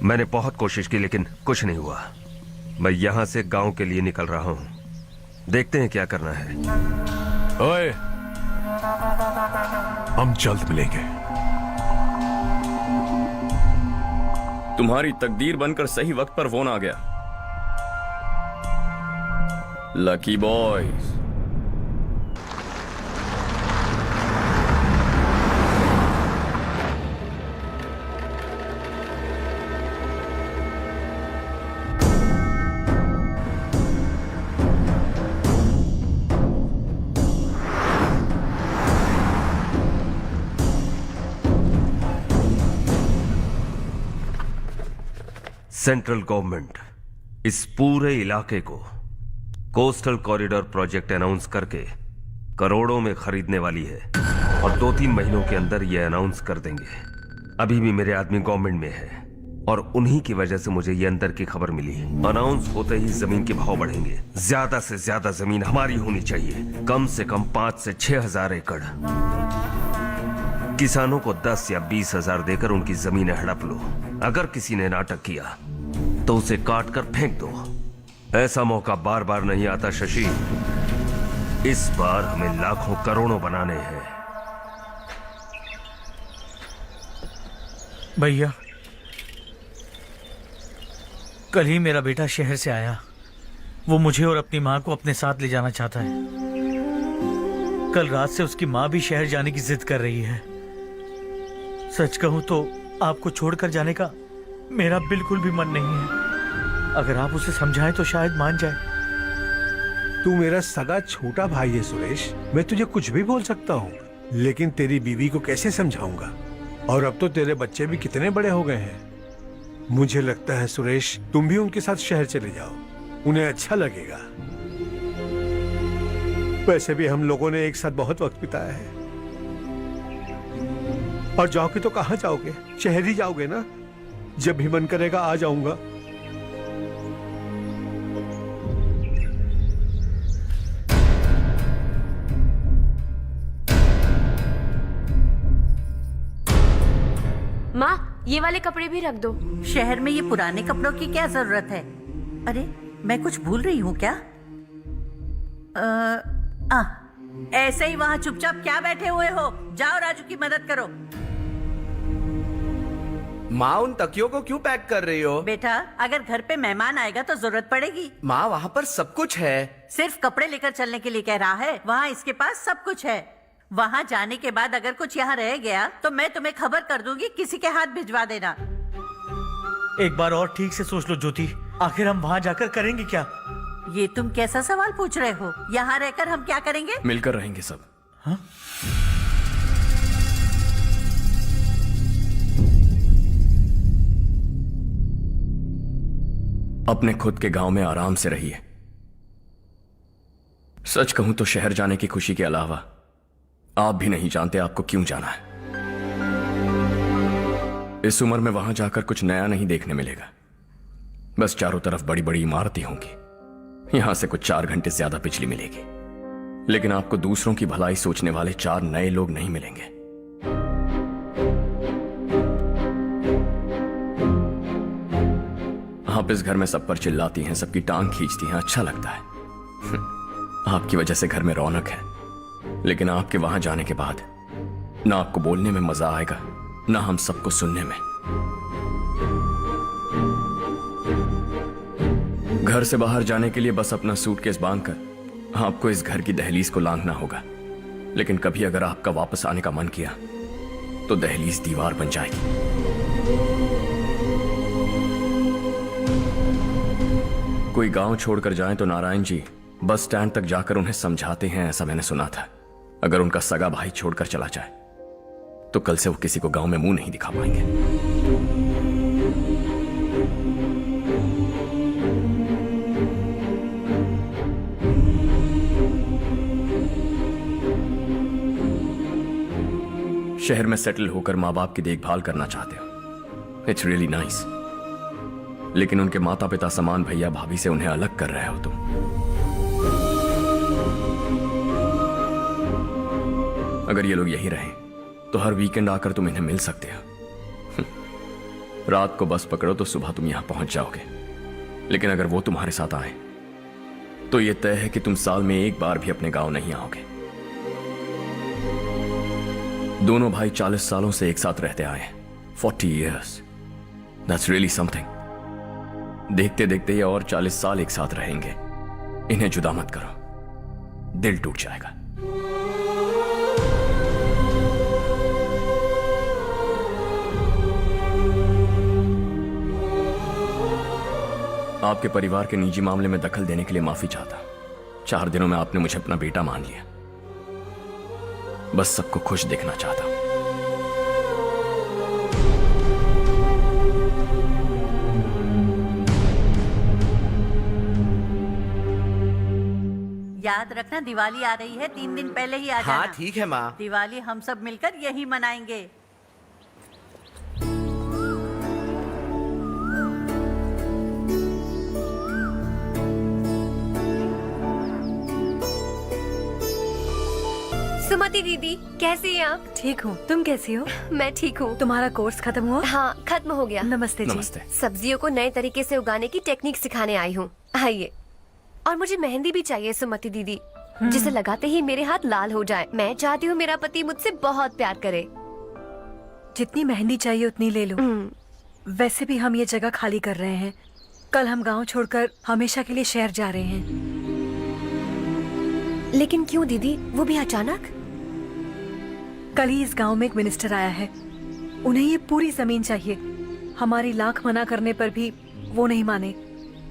मैंने बहुत कोशिश की लेकिन कुछ नहीं हुआ। मैं यहां से गांव के लिए निकल रहा हूं। देखते हैं क्या करना है। ओए, हम जल्द मिलेंगे। तुम्हारी तकदीर बनकर सही वक्त पर फोन आ गया। Lucky boys. सेंट्रल गवर्नमेंट इस पूरे इलाके को कोस्टल कॉरिडोर प्रोजेक्ट अनाउंस करके करोड़ों में खरीदने वाली है और 2-3 महीनों के अंदर ये अनाउंस कर देंगे। अभी भी मेरे आदमी गवर्नमेंट में है और उन्हीं की वजह से मुझे ये अंदर की खबर मिली। अनाउंस होते ही जमीन के भाव बढ़ेंगे। ज्यादा से ज्यादा जमीन हमारी होनी चाहिए, कम से कम 5 से 6 हजार एकड़। किसानों को 10 या 20 हजार देकर उनकी जमीनें हड़प लो। अगर किसी ने नाटक किया तो उसे काट कर फेंक दो। ऐसा मौका बार बार नहीं आता शशि। इस बार हमें लाखों करोड़ों बनाने हैं। भैया, कल ही मेरा बेटा शहर से आया। वो मुझे और अपनी माँ को अपने साथ ले जाना चाहता है। कल रात से उसकी माँ भी शहर जाने की जिद कर रही है। सच कहूं तो आपको छोड़कर जाने का मेरा बिल्कुल भी मन नहीं है। अगर आप उसे समझाएं तो शायद मान जाए। तू मेरा सगा छोटा भाई है सुरेश, मैं तुझे कुछ भी बोल सकता हूँ, लेकिन तेरी बीवी को कैसे समझाऊंगा? और अब तो तेरे बच्चे भी कितने बड़े हो गए हैं। मुझे लगता है सुरेश, तुम भी उनके साथ शहर चले जाओ, उन्हें अच्छा लगेगा। वैसे भी हम लोगों ने एक साथ बहुत वक्त बिताया है। और जाओगे तो कहाँ जाओगे? शहर ही जाओगे ना? जब भी मन करेगा आ जाऊंगा। माँ, ये वाले कपड़े भी रख दो। शहर में ये पुराने कपड़ों की क्या जरूरत है? अरे, मैं कुछ भूल रही हूँ क्या? ऐसे ही वहाँ चुपचाप क्या बैठे हुए हो? जाओ राजू की मदद करो। माँ, उन तकियों को क्यों पैक कर रही हो? बेटा, अगर घर पे मेहमान आएगा तो जरूरत पड़ेगी। माँ, वहाँ पर सब कुछ है। सिर्फ कपड़े लेकर चलने के लिए कह रहा है? वहाँ इसके पास सब कुछ है। वहाँ जाने के बाद अगर कुछ यहाँ रह गया तो मैं तुम्हें खबर कर दूंगी, किसी के हाथ भिजवा देना। एक बार और ठीक से सोच लो ज्योति, आखिर हम वहाँ जाकर करेंगे क्या? ये तुम कैसा सवाल पूछ रहे हो? यहाँ रहकर हम क्या करेंगे? मिलकर रहेंगे सब। हाँ? अपने खुद के गांव में आराम से रहिए। सच कहूं तो शहर जाने की खुशी के अलावा आप भी नहीं जानते आपको क्यों जाना है। इस उम्र में वहां जाकर कुछ नया नहीं देखने मिलेगा। बस चारों तरफ बड़ी बड़ी इमारतें होंगी। यहां से कुछ 4 घंटे ज्यादा बिजली मिलेगी, लेकिन आपको दूसरों की भलाई सोचने वाले 4 नए लोग नहीं मिलेंगे। आप इस घर में सब पर चिल्लाती हैं, सबकी टांग खींचती हैं, अच्छा लगता है। आपकी वजह से घर में रौनक है, लेकिन आपके वहां जाने के बाद ना आपको बोलने में मजा आएगा, ना हम सबको सुनने में। घर से बाहर जाने के लिए बस अपना सूटकेस बांधकर आपको इस घर की दहलीज को लांघना होगा। लेकिन कभी अगर आपका वापस आने का मन किया तो दहलीज दीवार बन जाएगी। कोई गांव छोड़कर जाएं तो नारायण जी बस स्टैंड तक जाकर उन्हें समझाते हैं, ऐसा मैंने सुना था। अगर उनका सगा भाई छोड़कर चला जाए तो कल से वो किसी को गांव में मुंह नहीं दिखा पाएंगे। शहर में सेटल होकर माँ बाप की देखभाल करना चाहते हो, इट्स रियली नाइस। लेकिन उनके माता पिता समान भैया भाभी से उन्हें अलग कर रहे हो तुम। अगर ये लोग यही रहे तो हर वीकेंड आकर तुम इन्हें मिल सकते हो। रात को बस पकड़ो तो सुबह तुम यहां पहुंच जाओगे। लेकिन अगर वो तुम्हारे साथ आए तो ये तय है कि तुम साल में एक बार भी अपने गांव नहीं आओगे। दोनों भाई 40 सालों से एक साथ रहते आए हैं, 40 years। That's really something. देखते देखते ये और 40 साल एक साथ रहेंगे। इन्हें जुदा मत करो, दिल टूट जाएगा। आपके परिवार के निजी मामले में दखल देने के लिए माफी चाहता। 4 दिनों में आपने मुझे अपना बेटा मान लिया। बस सबको खुश देखना चाहता। याद रखना दिवाली आ रही है, 3 दिन पहले ही आ जाना। हाँ ठीक है माँ। दिवाली हम सब मिलकर यही मनाएंगे। सुमति दीदी कैसी हैं आप? ठीक हूँ, तुम कैसी हो? मैं ठीक हूँ। तुम्हारा कोर्स खत्म हुआ? हाँ खत्म हो गया। नमस्ते जी। नमस्ते। सब्जियों को नए तरीके से उगाने की टेक्निक सिखाने आई हूँ। आइए। और मुझे मेहंदी भी चाहिए सुमति दीदी, जिसे लगाते ही मेरे हाथ लाल हो जाए। मैं चाहती हूँ मेरा पति मुझसे बहुत प्यार करे। जितनी मेहंदी चाहिए उतनी ले लो। वैसे भी हम ये जगह खाली कर रहे हैं। कल हम गांव छोड़कर हमेशा के लिए शहर जा रहे हैं। लेकिन क्यों दीदी, वो भी अचानक? कल ही इस गांव में एक मिनिस्टर आया है। उन्हें ये पूरी जमीन चाहिए। हमारी लाख मना करने पर भी वो नहीं माने।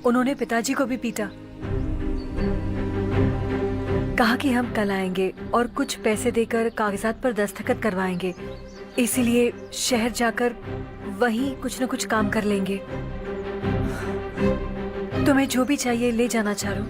उन्होंने पिताजी को भी पीटा। कहा कि हम कल आएंगे और कुछ पैसे देकर कागजात पर दस्तखत करवाएंगे। इसीलिए शहर जाकर वहीं कुछ न कुछ काम कर लेंगे। तुम्हें जो भी चाहिए ले जाना चारू।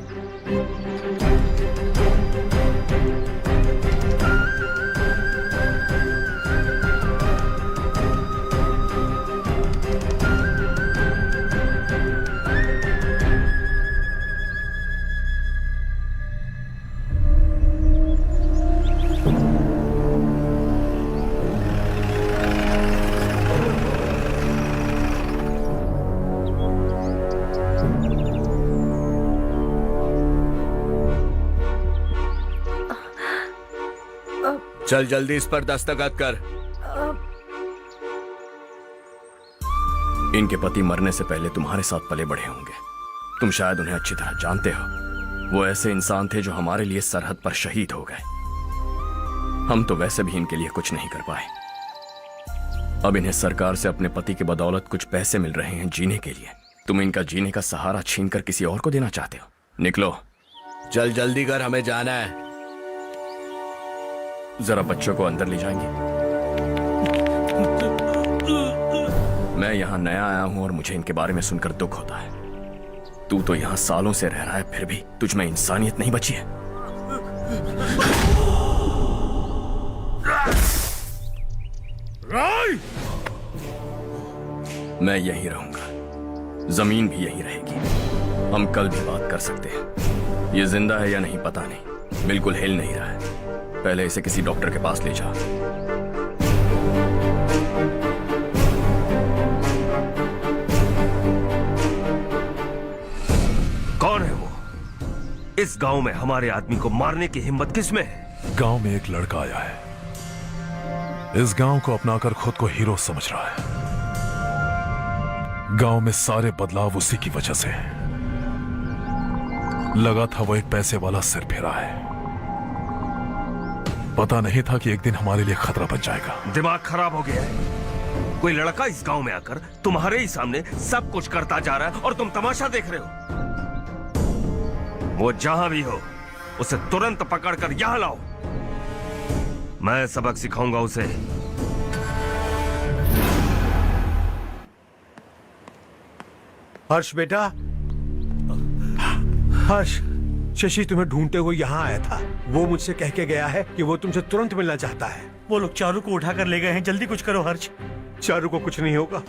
चल जल्दी इस पर दस्तखत कर। इनके पति मरने से पहले तुम्हारे साथ पले बढ़े होंगे। तुम शायद उन्हें अच्छी तरह जानते हो। वो ऐसे इंसान थे जो हमारे लिए सरहद पर शहीद हो गए। हम तो वैसे भी इनके लिए कुछ नहीं कर पाए। अब इन्हें सरकार से अपने पति की बदौलत कुछ पैसे मिल रहे हैं जीने के लिए। तुम इनका जीने का सहारा छीनकर किसी और को देना चाहते हो? निकलो। चल जल्दी कर, हमें जाना है। जरा बच्चों को अंदर ले जाएंगे? मैं यहाँ नया आया हूँ और मुझे इनके बारे में सुनकर दुख होता है। तू तो यहाँ सालों से रह रहा है, फिर भी तुझ में इंसानियत नहीं बची है। मैं यहीं रहूंगा, जमीन भी यहीं रहेगी। हम कल भी बात कर सकते हैं। ये जिंदा है या नहीं पता नहीं, बिल्कुल हिल नहीं रहा है। पहले इसे किसी डॉक्टर के पास ले जाओ। कौन है वो? इस गांव में हमारे आदमी को मारने की हिम्मत किसमें है? गांव में एक लड़का आया है। इस गांव को अपनाकर खुद को हीरो समझ रहा है। गांव में सारे बदलाव उसी की वजह से है। लगा था वो एक पैसे वाला सिर फेरा है। पता नहीं था कि एक दिन हमारे लिए खतरा बन जाएगा। दिमाग खराब हो गया है। कोई लड़का इस गांव में आकर तुम्हारे ही सामने सब कुछ करता जा रहा है और तुम तमाशा देख रहे हो। वो जहां भी हो उसे तुरंत पकड़कर यहां लाओ। मैं सबक सिखाऊंगा उसे। हर्ष बेटा, हर्ष, शशि तुम्हें ढूंढते हुए यहाँ आया था। वो मुझसे कह के गया है कि वो तुमसे तुरंत मिलना चाहता है। वो लोग चारू को उठाकर ले गए हैं। जल्दी कुछ करो हर्ष। चारू को कुछ नहीं होगा।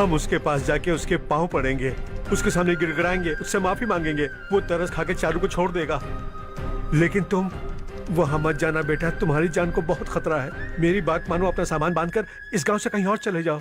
हम उसके पास जाके उसके पांव पड़ेंगे, उसके सामने गिड़गिड़ाएंगे, उससे माफी मांगेंगे। वो तरस खा के चारू को छोड़ देगा। लेकिन तुम वहां मत जाना बेटा, तुम्हारी जान को बहुत खतरा है। मेरी बात मानो, अपना सामान बांधकर इस गांव से कहीं और चले जाओ।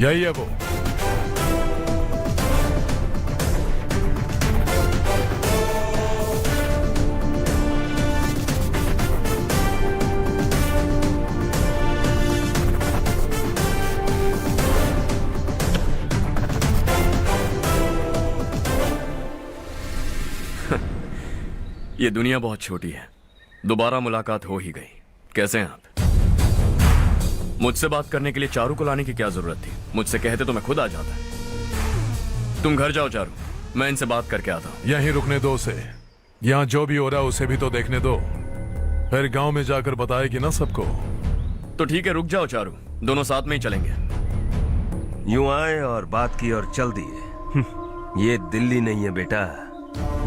यही है वो। ये दुनिया बहुत छोटी है, दोबारा मुलाकात हो ही गई। कैसे हैं आप? मुझसे बात करने के लिए चारू को लाने की क्या जरूरत थी? मुझसे कहते तो मैं खुद आ जाता। तुम घर जाओ चारू, मैं इनसे बात करके आता हूँ। यहीं रुकने दो उसे। यहाँ जो भी हो रहा है उसे भी तो देखने दो, फिर गांव में जाकर बताएगी ना सबको। तो ठीक है, रुक जाओ चारू, दोनों साथ में ही चलेंगे। यूं आए और बात की और चल दिए। ये दिल्ली नहीं है बेटा,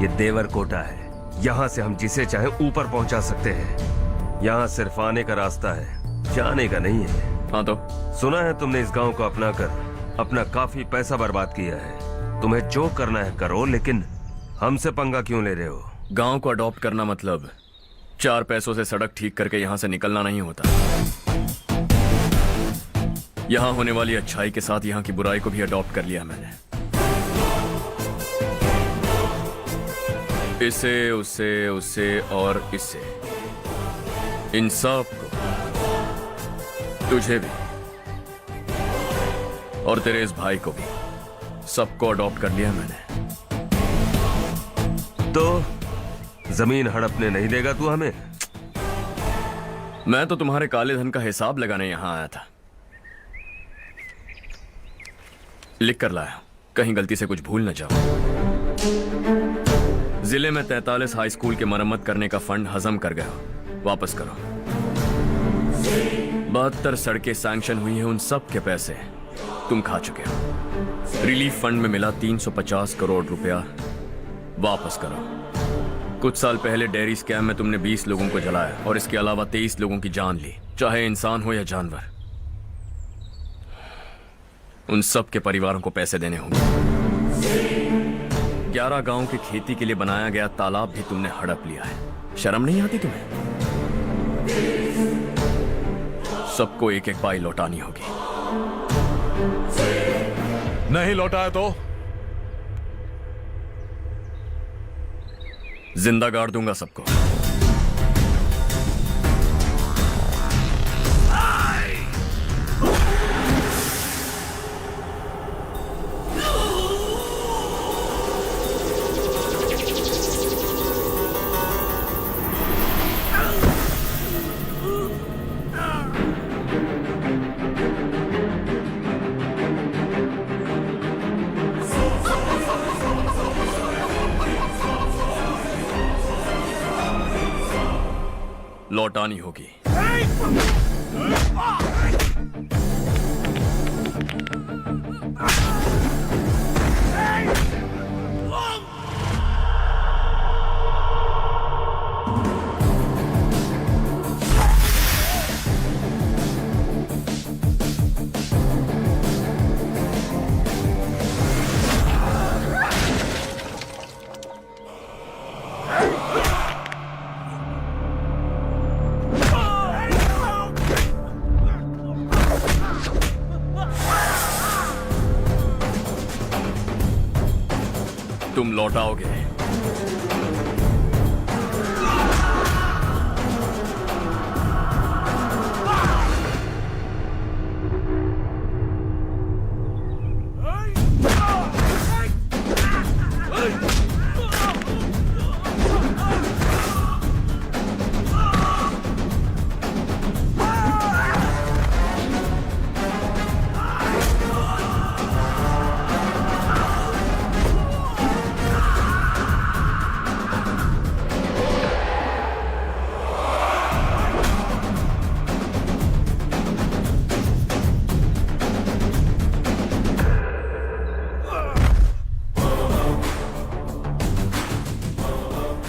ये देवर कोटा है। यहाँ से हम जिसे चाहे ऊपर पहुंचा सकते हैं। यहाँ सिर्फ आने का रास्ता है, जाने का नहीं है। हाँ तो सुना है तुमने इस गांव को अपना कर अपना काफी पैसा बर्बाद किया है। तुम्हें जो करना है करो, लेकिन हमसे पंगा क्यों ले रहे हो? गांव को अडॉप्ट करना मतलब 4 पैसों से सड़क ठीक करके यहाँ से निकलना नहीं होता। यहाँ होने वाली अच्छाई के साथ यहाँ की बुराई को भी अडॉप्ट कर लिया मैंने। इसे, उसे, उसे और इससे, इन सब को, तुझे भी और तेरे इस भाई को भी, सबको अडॉप्ट कर लिया मैंने। तो जमीन हड़पने नहीं देगा तू हमें? मैं तो तुम्हारे काले धन का हिसाब लगाने यहां आया था। लिख कर लाया, कहीं गलती से कुछ भूल न जाओ। जिले में 43 हाई स्कूल के मरम्मत करने का फंड हजम कर गया, वापस करो। 72 सड़कें सैंक्शन हुई हैं, उन सब के पैसे तुम खा चुके हो। रिलीफ फंड में मिला 350 करोड़ रुपया, वापस करो। कुछ साल पहले डेयरी स्कैम में तुमने 20 लोगों को जलाया और इसके अलावा 23 लोगों की जान ली, चाहे इंसान हो या जानवर। उन सब के परिवारों को पैसे देने होंगे। 11 गांव की खेती के लिए बनाया गया तालाब भी तुमने हड़प लिया है। शर्म नहीं आती तुम्हें? सबको एक एक पाई लौटानी होगी। नहीं लौटाया तो जिंदा गाड़ दूंगा सबको। लौटानी होगी। तुम लौटाओगे।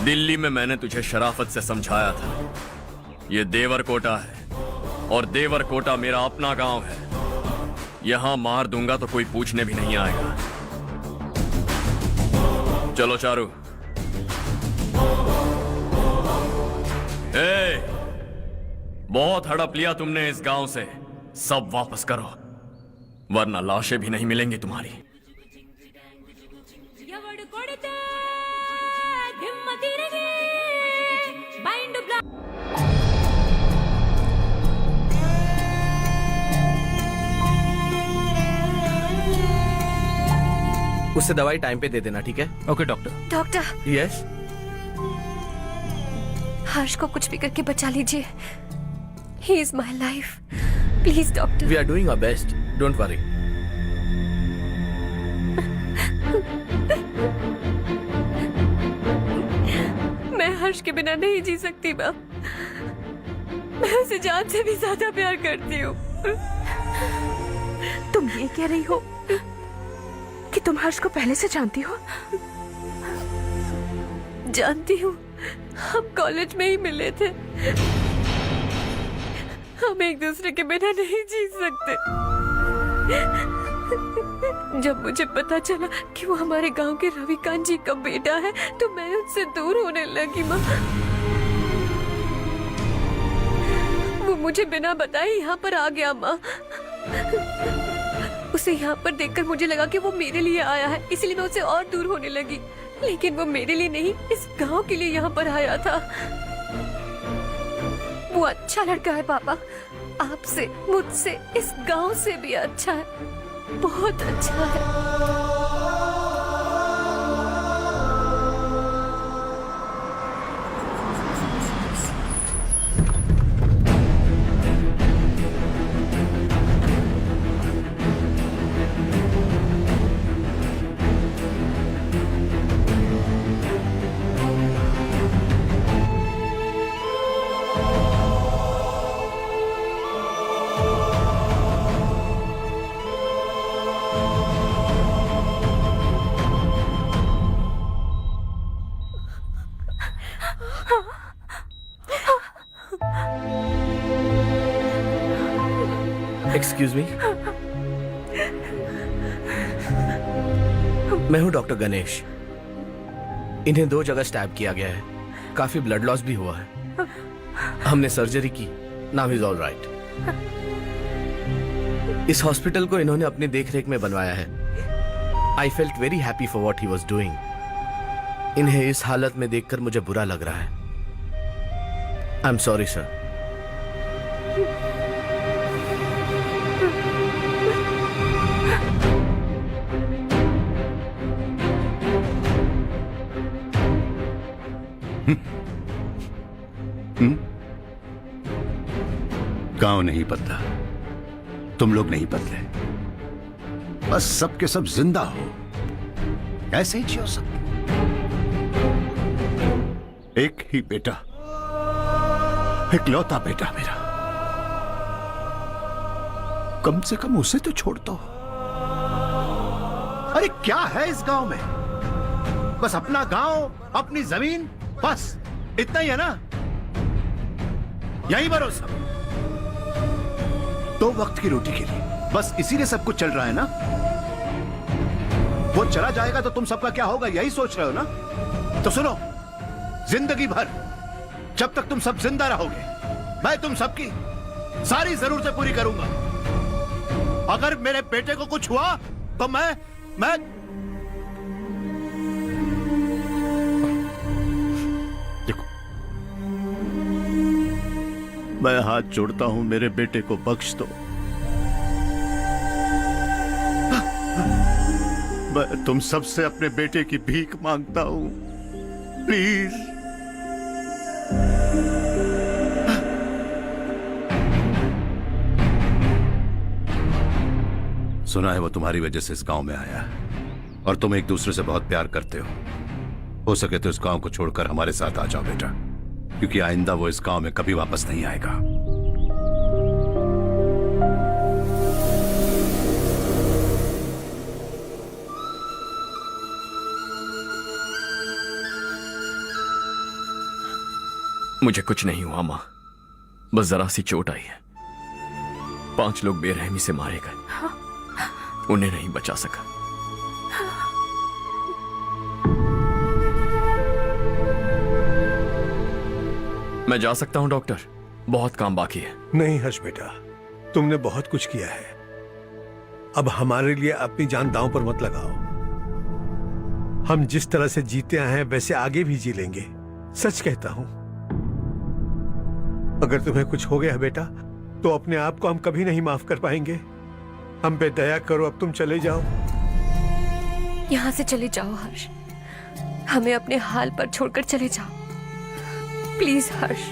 दिल्ली में मैंने तुझे शराफत से समझाया था, ये देवर कोटा है और देवर कोटा मेरा अपना गांव है। यहां मार दूंगा तो कोई पूछने भी नहीं आएगा। चलो चारू। बहुत हड़प लिया तुमने इस गांव से, सब वापस करो, वरना लाशें भी नहीं मिलेंगी तुम्हारी। उससे दवाई टाइम पे दे देना, ठीक है? Okay doctor. Doctor, yes. Harsh को कुछ भी करके बचा लीजिए। He is my life, please doctor. We are doing our best, don't worry. मैं हर्ष के बिना नहीं जी सकती बाप। मैं उसे जान से भी ज्यादा प्यार करती हूँ। तुम ये कह रही हो कि तुम हर्ष को पहले से जानती हो? जानती हूँ, हम कॉलेज में ही मिले थे। हम एक दूसरे के बिना नहीं जी सकते। जब मुझे पता चला कि वो हमारे गांव के रविकांत जी का बेटा है तो मैं उससे दूर होने लगी माँ। वो मुझे बिना बताए यहाँ पर आ गया माँ। उसे यहाँ पर देखकर मुझे लगा कि वो मेरे लिए आया है, इसलिए मैं उससे और दूर होने लगी। लेकिन वो मेरे लिए नहीं, इस गांव के लिए यहाँ पर आया था। वो अच्छा लड़का है पापा, आपसे, मुझसे, इस गांव से भी अच्छा है, बहुत अच्छा है। एक्सक्यूज मी, मैं हूं डॉक्टर गणेश। इन्हें 2 जगह स्टैब किया गया है, काफी ब्लड लॉस भी हुआ है। हमने सर्जरी की, नाउ इज ऑल राइट। इस हॉस्पिटल को इन्होंने अपनी देखरेख में बनवाया है। I felt very happy for what he was doing. इन्हें इस हालत में देखकर मुझे बुरा लग रहा है। I am sorry sir. गांव नहीं बदला, तुम लोग नहीं बदले, बस सबके सब जिंदा हो, ऐसे ही जियो सब। एक ही बेटा, इकलौता बेटा मेरा, कम से कम उसे तो छोड़ दो। अरे क्या है इस गांव में? बस अपना गांव, अपनी जमीन, बस इतना ही है ना? यही भरोसा, 2 वक्त की रोटी के लिए, बस इसीलिए सब कुछ चल रहा है ना? वो चला जाएगा तो तुम सबका क्या होगा, यही सोच रहे हो ना? तो सुनो, जिंदगी भर जब तक तुम सब जिंदा रहोगे, मैं तुम सबकी सारी जरूरतें पूरी करूंगा। अगर मेरे बेटे को कुछ हुआ तो मैं देखो, मैं हाथ जोड़ता हूं, मेरे बेटे को बख्श दो। मैं तुम सबसे अपने बेटे की भीख मांगता हूं, प्लीज। सुना है वो तुम्हारी वजह से इस गांव में आया है और तुम एक दूसरे से बहुत प्यार करते हो सके तो इस गांव को छोड़कर हमारे साथ आ जाओ बेटा, क्योंकि आइंदा वो इस गांव में कभी वापस नहीं आएगा। मुझे कुछ नहीं हुआ माँ, बस जरा सी चोट आई है। 5 लोग बेरहमी से मारे गए, उन्हें नहीं बचा सका। मैं जा सकता हूं डॉक्टर, बहुत काम बाकी है। नहीं हर्ष बेटा, तुमने बहुत कुछ किया है, अब हमारे लिए अपनी जान दांव पर मत लगाओ। हम जिस तरह से जीते आए हैं वैसे आगे भी जी लेंगे। सच कहता हूं, अगर तुम्हें कुछ हो गया बेटा तो अपने आप को हम कभी नहीं माफ कर पाएंगे। हम पे दया करो, अब तुम चले जाओ। यहाँ से चले जाओ हर्ष, हमें अपने हाल पर छोड़कर चले जाओ प्लीज हर्ष।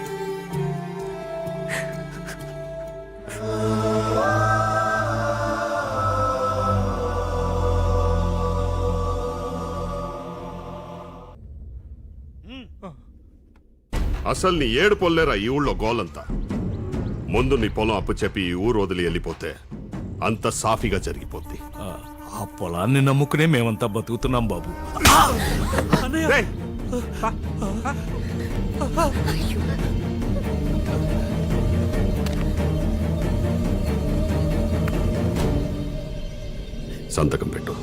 అసలు నీ ఏడు పొల్లేరా ఈ ఊళ్ళో గోలంతా. ముందు నీ పొలం అప్పు చెప్పి ఈ ఊరు వదిలి వెళ్ళిపోతే అంత సాఫీగా జరిగిపోద్ది. ఆ పొలాన్ని నమ్ముకునే మేమంతా బతుకుతున్నాం బాబు. రేయ్! సంతకం పెట్టు.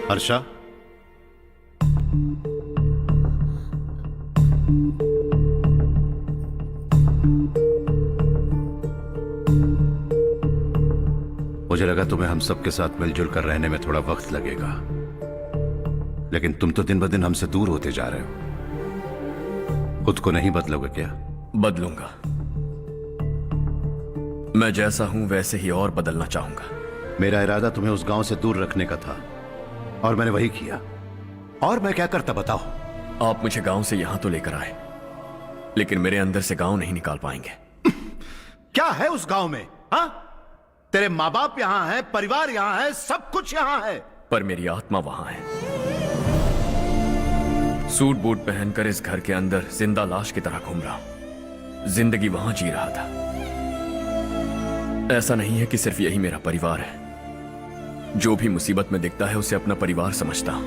हर्षा, मुझे लगा तुम्हें हम सबके साथ मिलजुल कर रहने में थोड़ा वक्त लगेगा, लेकिन तुम तो दिन ब दिन हमसे दूर होते जा रहे हो। खुद को नहीं बदलोगे क्या? बदलूंगा। मैं जैसा हूं वैसे ही और बदलना चाहूंगा। मेरा इरादा तुम्हें उस गांव से दूर रखने का था और मैंने वही किया। और मैं क्या करता बताओ? आप मुझे गांव से यहां तो लेकर आए, लेकिन मेरे अंदर से गांव नहीं निकाल पाएंगे। क्या है उस गांव में? हाँ, तेरे माँ बाप यहां है, परिवार यहां है, सब कुछ यहां है, पर मेरी आत्मा वहां है। सूट बूट पहनकर इस घर के अंदर जिंदा लाश की तरह घूम रहा हूं। जिंदगी वहां जी रहा था। ऐसा नहीं है कि सिर्फ यही मेरा परिवार है। जो भी मुसीबत में दिखता है उसे अपना परिवार समझता हूं।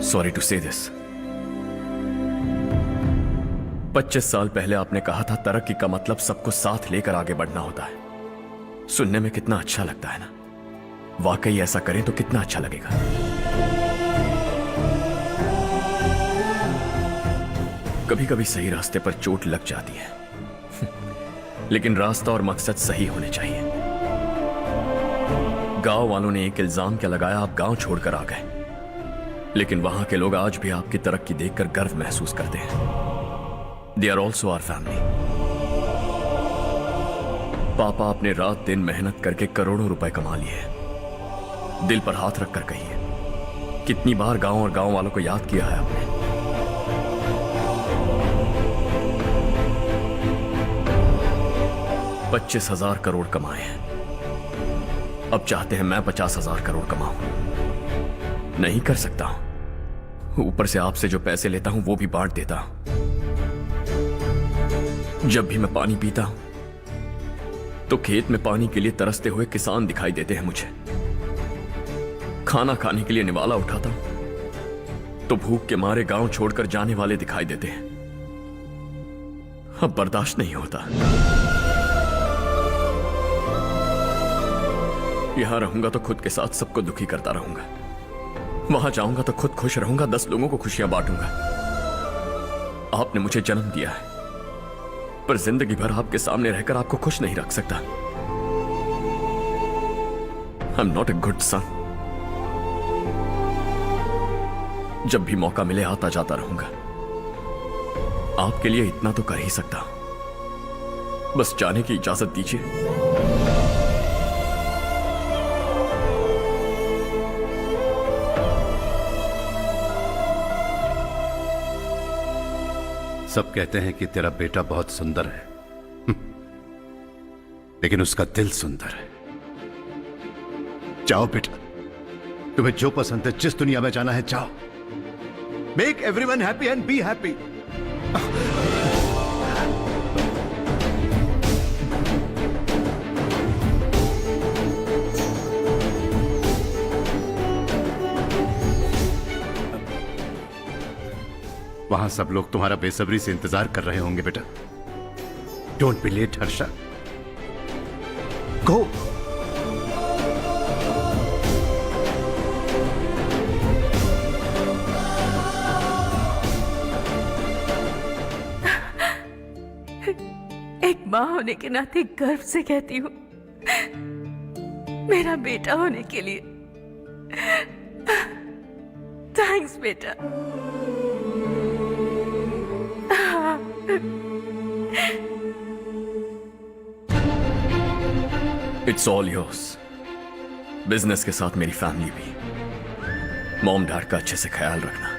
सॉरी टू से दिस। 25 साल पहले आपने कहा था तरक्की का मतलब सबको साथ लेकर आगे बढ़ना होता है। सुनने में कितना अच्छा लगता है ना? वाकई ऐसा करें तो कितना अच्छा लगेगा। कभी कभी सही रास्ते पर चोट लग जाती है, लेकिन रास्ता और मकसद सही होने चाहिए। गांव वालों ने एक इल्जाम क्या लगाया, आप गांव छोड़कर आ गए, लेकिन वहां के लोग आज भी आपकी तरक्की देखकर गर्व महसूस करते हैं। They are also our family. पापा आपने रात दिन मेहनत करके करोड़ों रुपए कमा लिए। दिल पर हाथ रखकर कहिए, कितनी बार गांव और गांव वालों को याद किया है आपने? 25,000 करोड़ कमाए हैं। अब चाहते हैं मैं 50,000 करोड़ कमाऊं। नहीं कर सकता हूं। ऊपर से आपसे जो पैसे लेता हूं वो भी बांट देता हूं। जब भी मैं पानी पीता हूं तो खेत में पानी के लिए तरसते हुए किसान दिखाई देते हैं मुझे। खाना खाने के लिए निवाला उठाता हूं तो भूख के मारे गांव छोड़कर जाने वाले दिखाई देते हैं। अब बर्दाश्त नहीं होता। यहां रहूंगा तो खुद के साथ सबको दुखी करता रहूंगा। वहां जाऊंगा तो खुद खुश रहूंगा, 10 लोगों को खुशियां बांटूंगा। आपने मुझे जन्म दिया है, पर जिंदगी भर आपके सामने रहकर आपको खुश नहीं रख सकता। I am not a good son. जब भी मौका मिले आता जाता रहूंगा। आपके लिए इतना तो कर ही सकता हूं। बस जाने की इजाजत दीजिए। सब कहते हैं कि तेरा बेटा बहुत सुंदर है, लेकिन उसका दिल सुंदर है। जाओ बेटा, तुम्हें जो पसंद है, जिस दुनिया में जाना है जाओ। Make everyone happy and be happy. वहां सब लोग तुम्हारा बेसब्री से इंतजार कर रहे होंगे बेटा। डोंट बी लेट हर्षा, गो। एक माँ होने के नाते गर्व से कहती हूँ, मेरा बेटा होने के लिए थैंक्स बेटा। It's all yours. बिजनेस के साथ मेरी फैमिली भी। मॉम डैड का अच्छे से ख्याल रखना।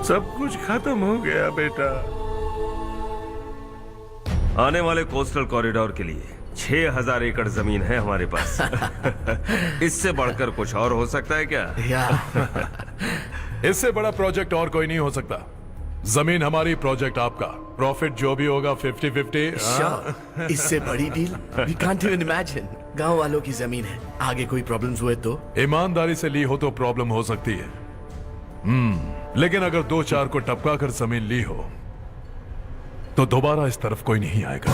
सब कुछ खत्म हो गया बेटा। आने वाले कोस्टल कॉरिडोर के लिए 6000 एकड़ जमीन है हमारे पास। इससे बढ़कर कुछ और हो सकता है क्या? इससे बड़ा प्रोजेक्ट और कोई नहीं हो सकता। जमीन हमारी, प्रोजेक्ट आपका। प्रॉफिट जो भी होगा 50-50। इससे बड़ी deal we can't even imagine. गांव वालों की जमीन है, आगे कोई प्रॉब्लम्स हुए तो? ईमानदारी से ली हो तो प्रॉब्लम हो सकती है, लेकिन अगर 2-4 को टपका कर जमीन ली हो तो दोबारा इस तरफ कोई नहीं आएगा।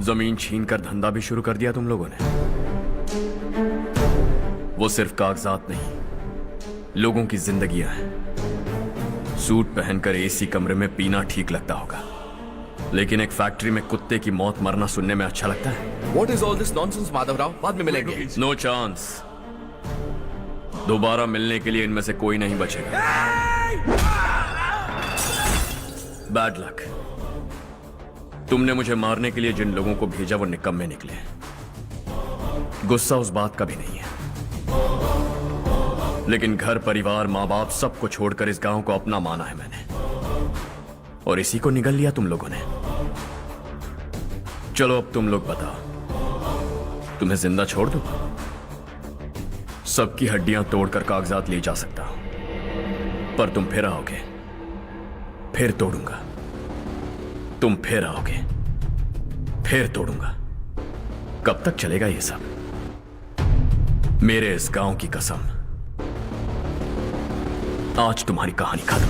जमीन छीन कर धंधा भी शुरू कर दिया तुम लोगों ने। वो सिर्फ कागजात नहीं, लोगों की जिंदगियां हैं। सूट पहनकर एसी कमरे में पीना ठीक लगता होगा, लेकिन एक फैक्ट्री में कुत्ते की मौत मरना सुनने में अच्छा लगता है। What is all this nonsense, Madhavrao? बाद में मिलेंगे। No chance. दोबारा मिलने के लिए इनमें से कोई नहीं बचेगा। Bad luck. तुमने मुझे मारने के लिए जिन लोगों को भेजा वो निकम्मे निकले। गुस्सा उस बात का भी नहीं है, लेकिन घर परिवार माँ बाप सबको छोड़कर इस गांव को अपना माना है मैंने, और इसी को निगल लिया तुम लोगों ने। चलो अब तुम लोग बताओ, तुम्हें जिंदा छोड़ दूं? सबकी हड्डियां तोड़कर कागजात ले जा सकता हूं, पर तुम फिर आओगे, फिर तोड़ूंगा। तुम फिर आओगे, फिर तोड़ूंगा। कब तक चलेगा ये सब? मेरे इस गांव की कसम, आज तुम्हारी कहानी खत्म।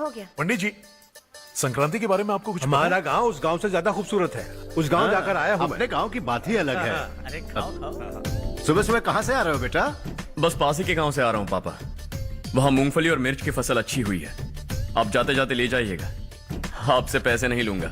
हो गया? पंडित जी, संक्रांति के बारे में आपको कुछ पता हमारा है? गांव उस गांव से ज्यादा खूबसूरत है। उस गांव जाकर आया हूँ अपने गांव की बात ही अलग है। अरे खाओ खाओ। सुबह सुबह कहाँ से आ रहे हो बेटा? बस पास ही के गांव से आ रहा हूँ पापा। वहाँ मूंगफली और मिर्च की फसल अच्छी हुई है। आप जाते जाते ले जाइएगा। आपसे पैसे नहीं लूंगा।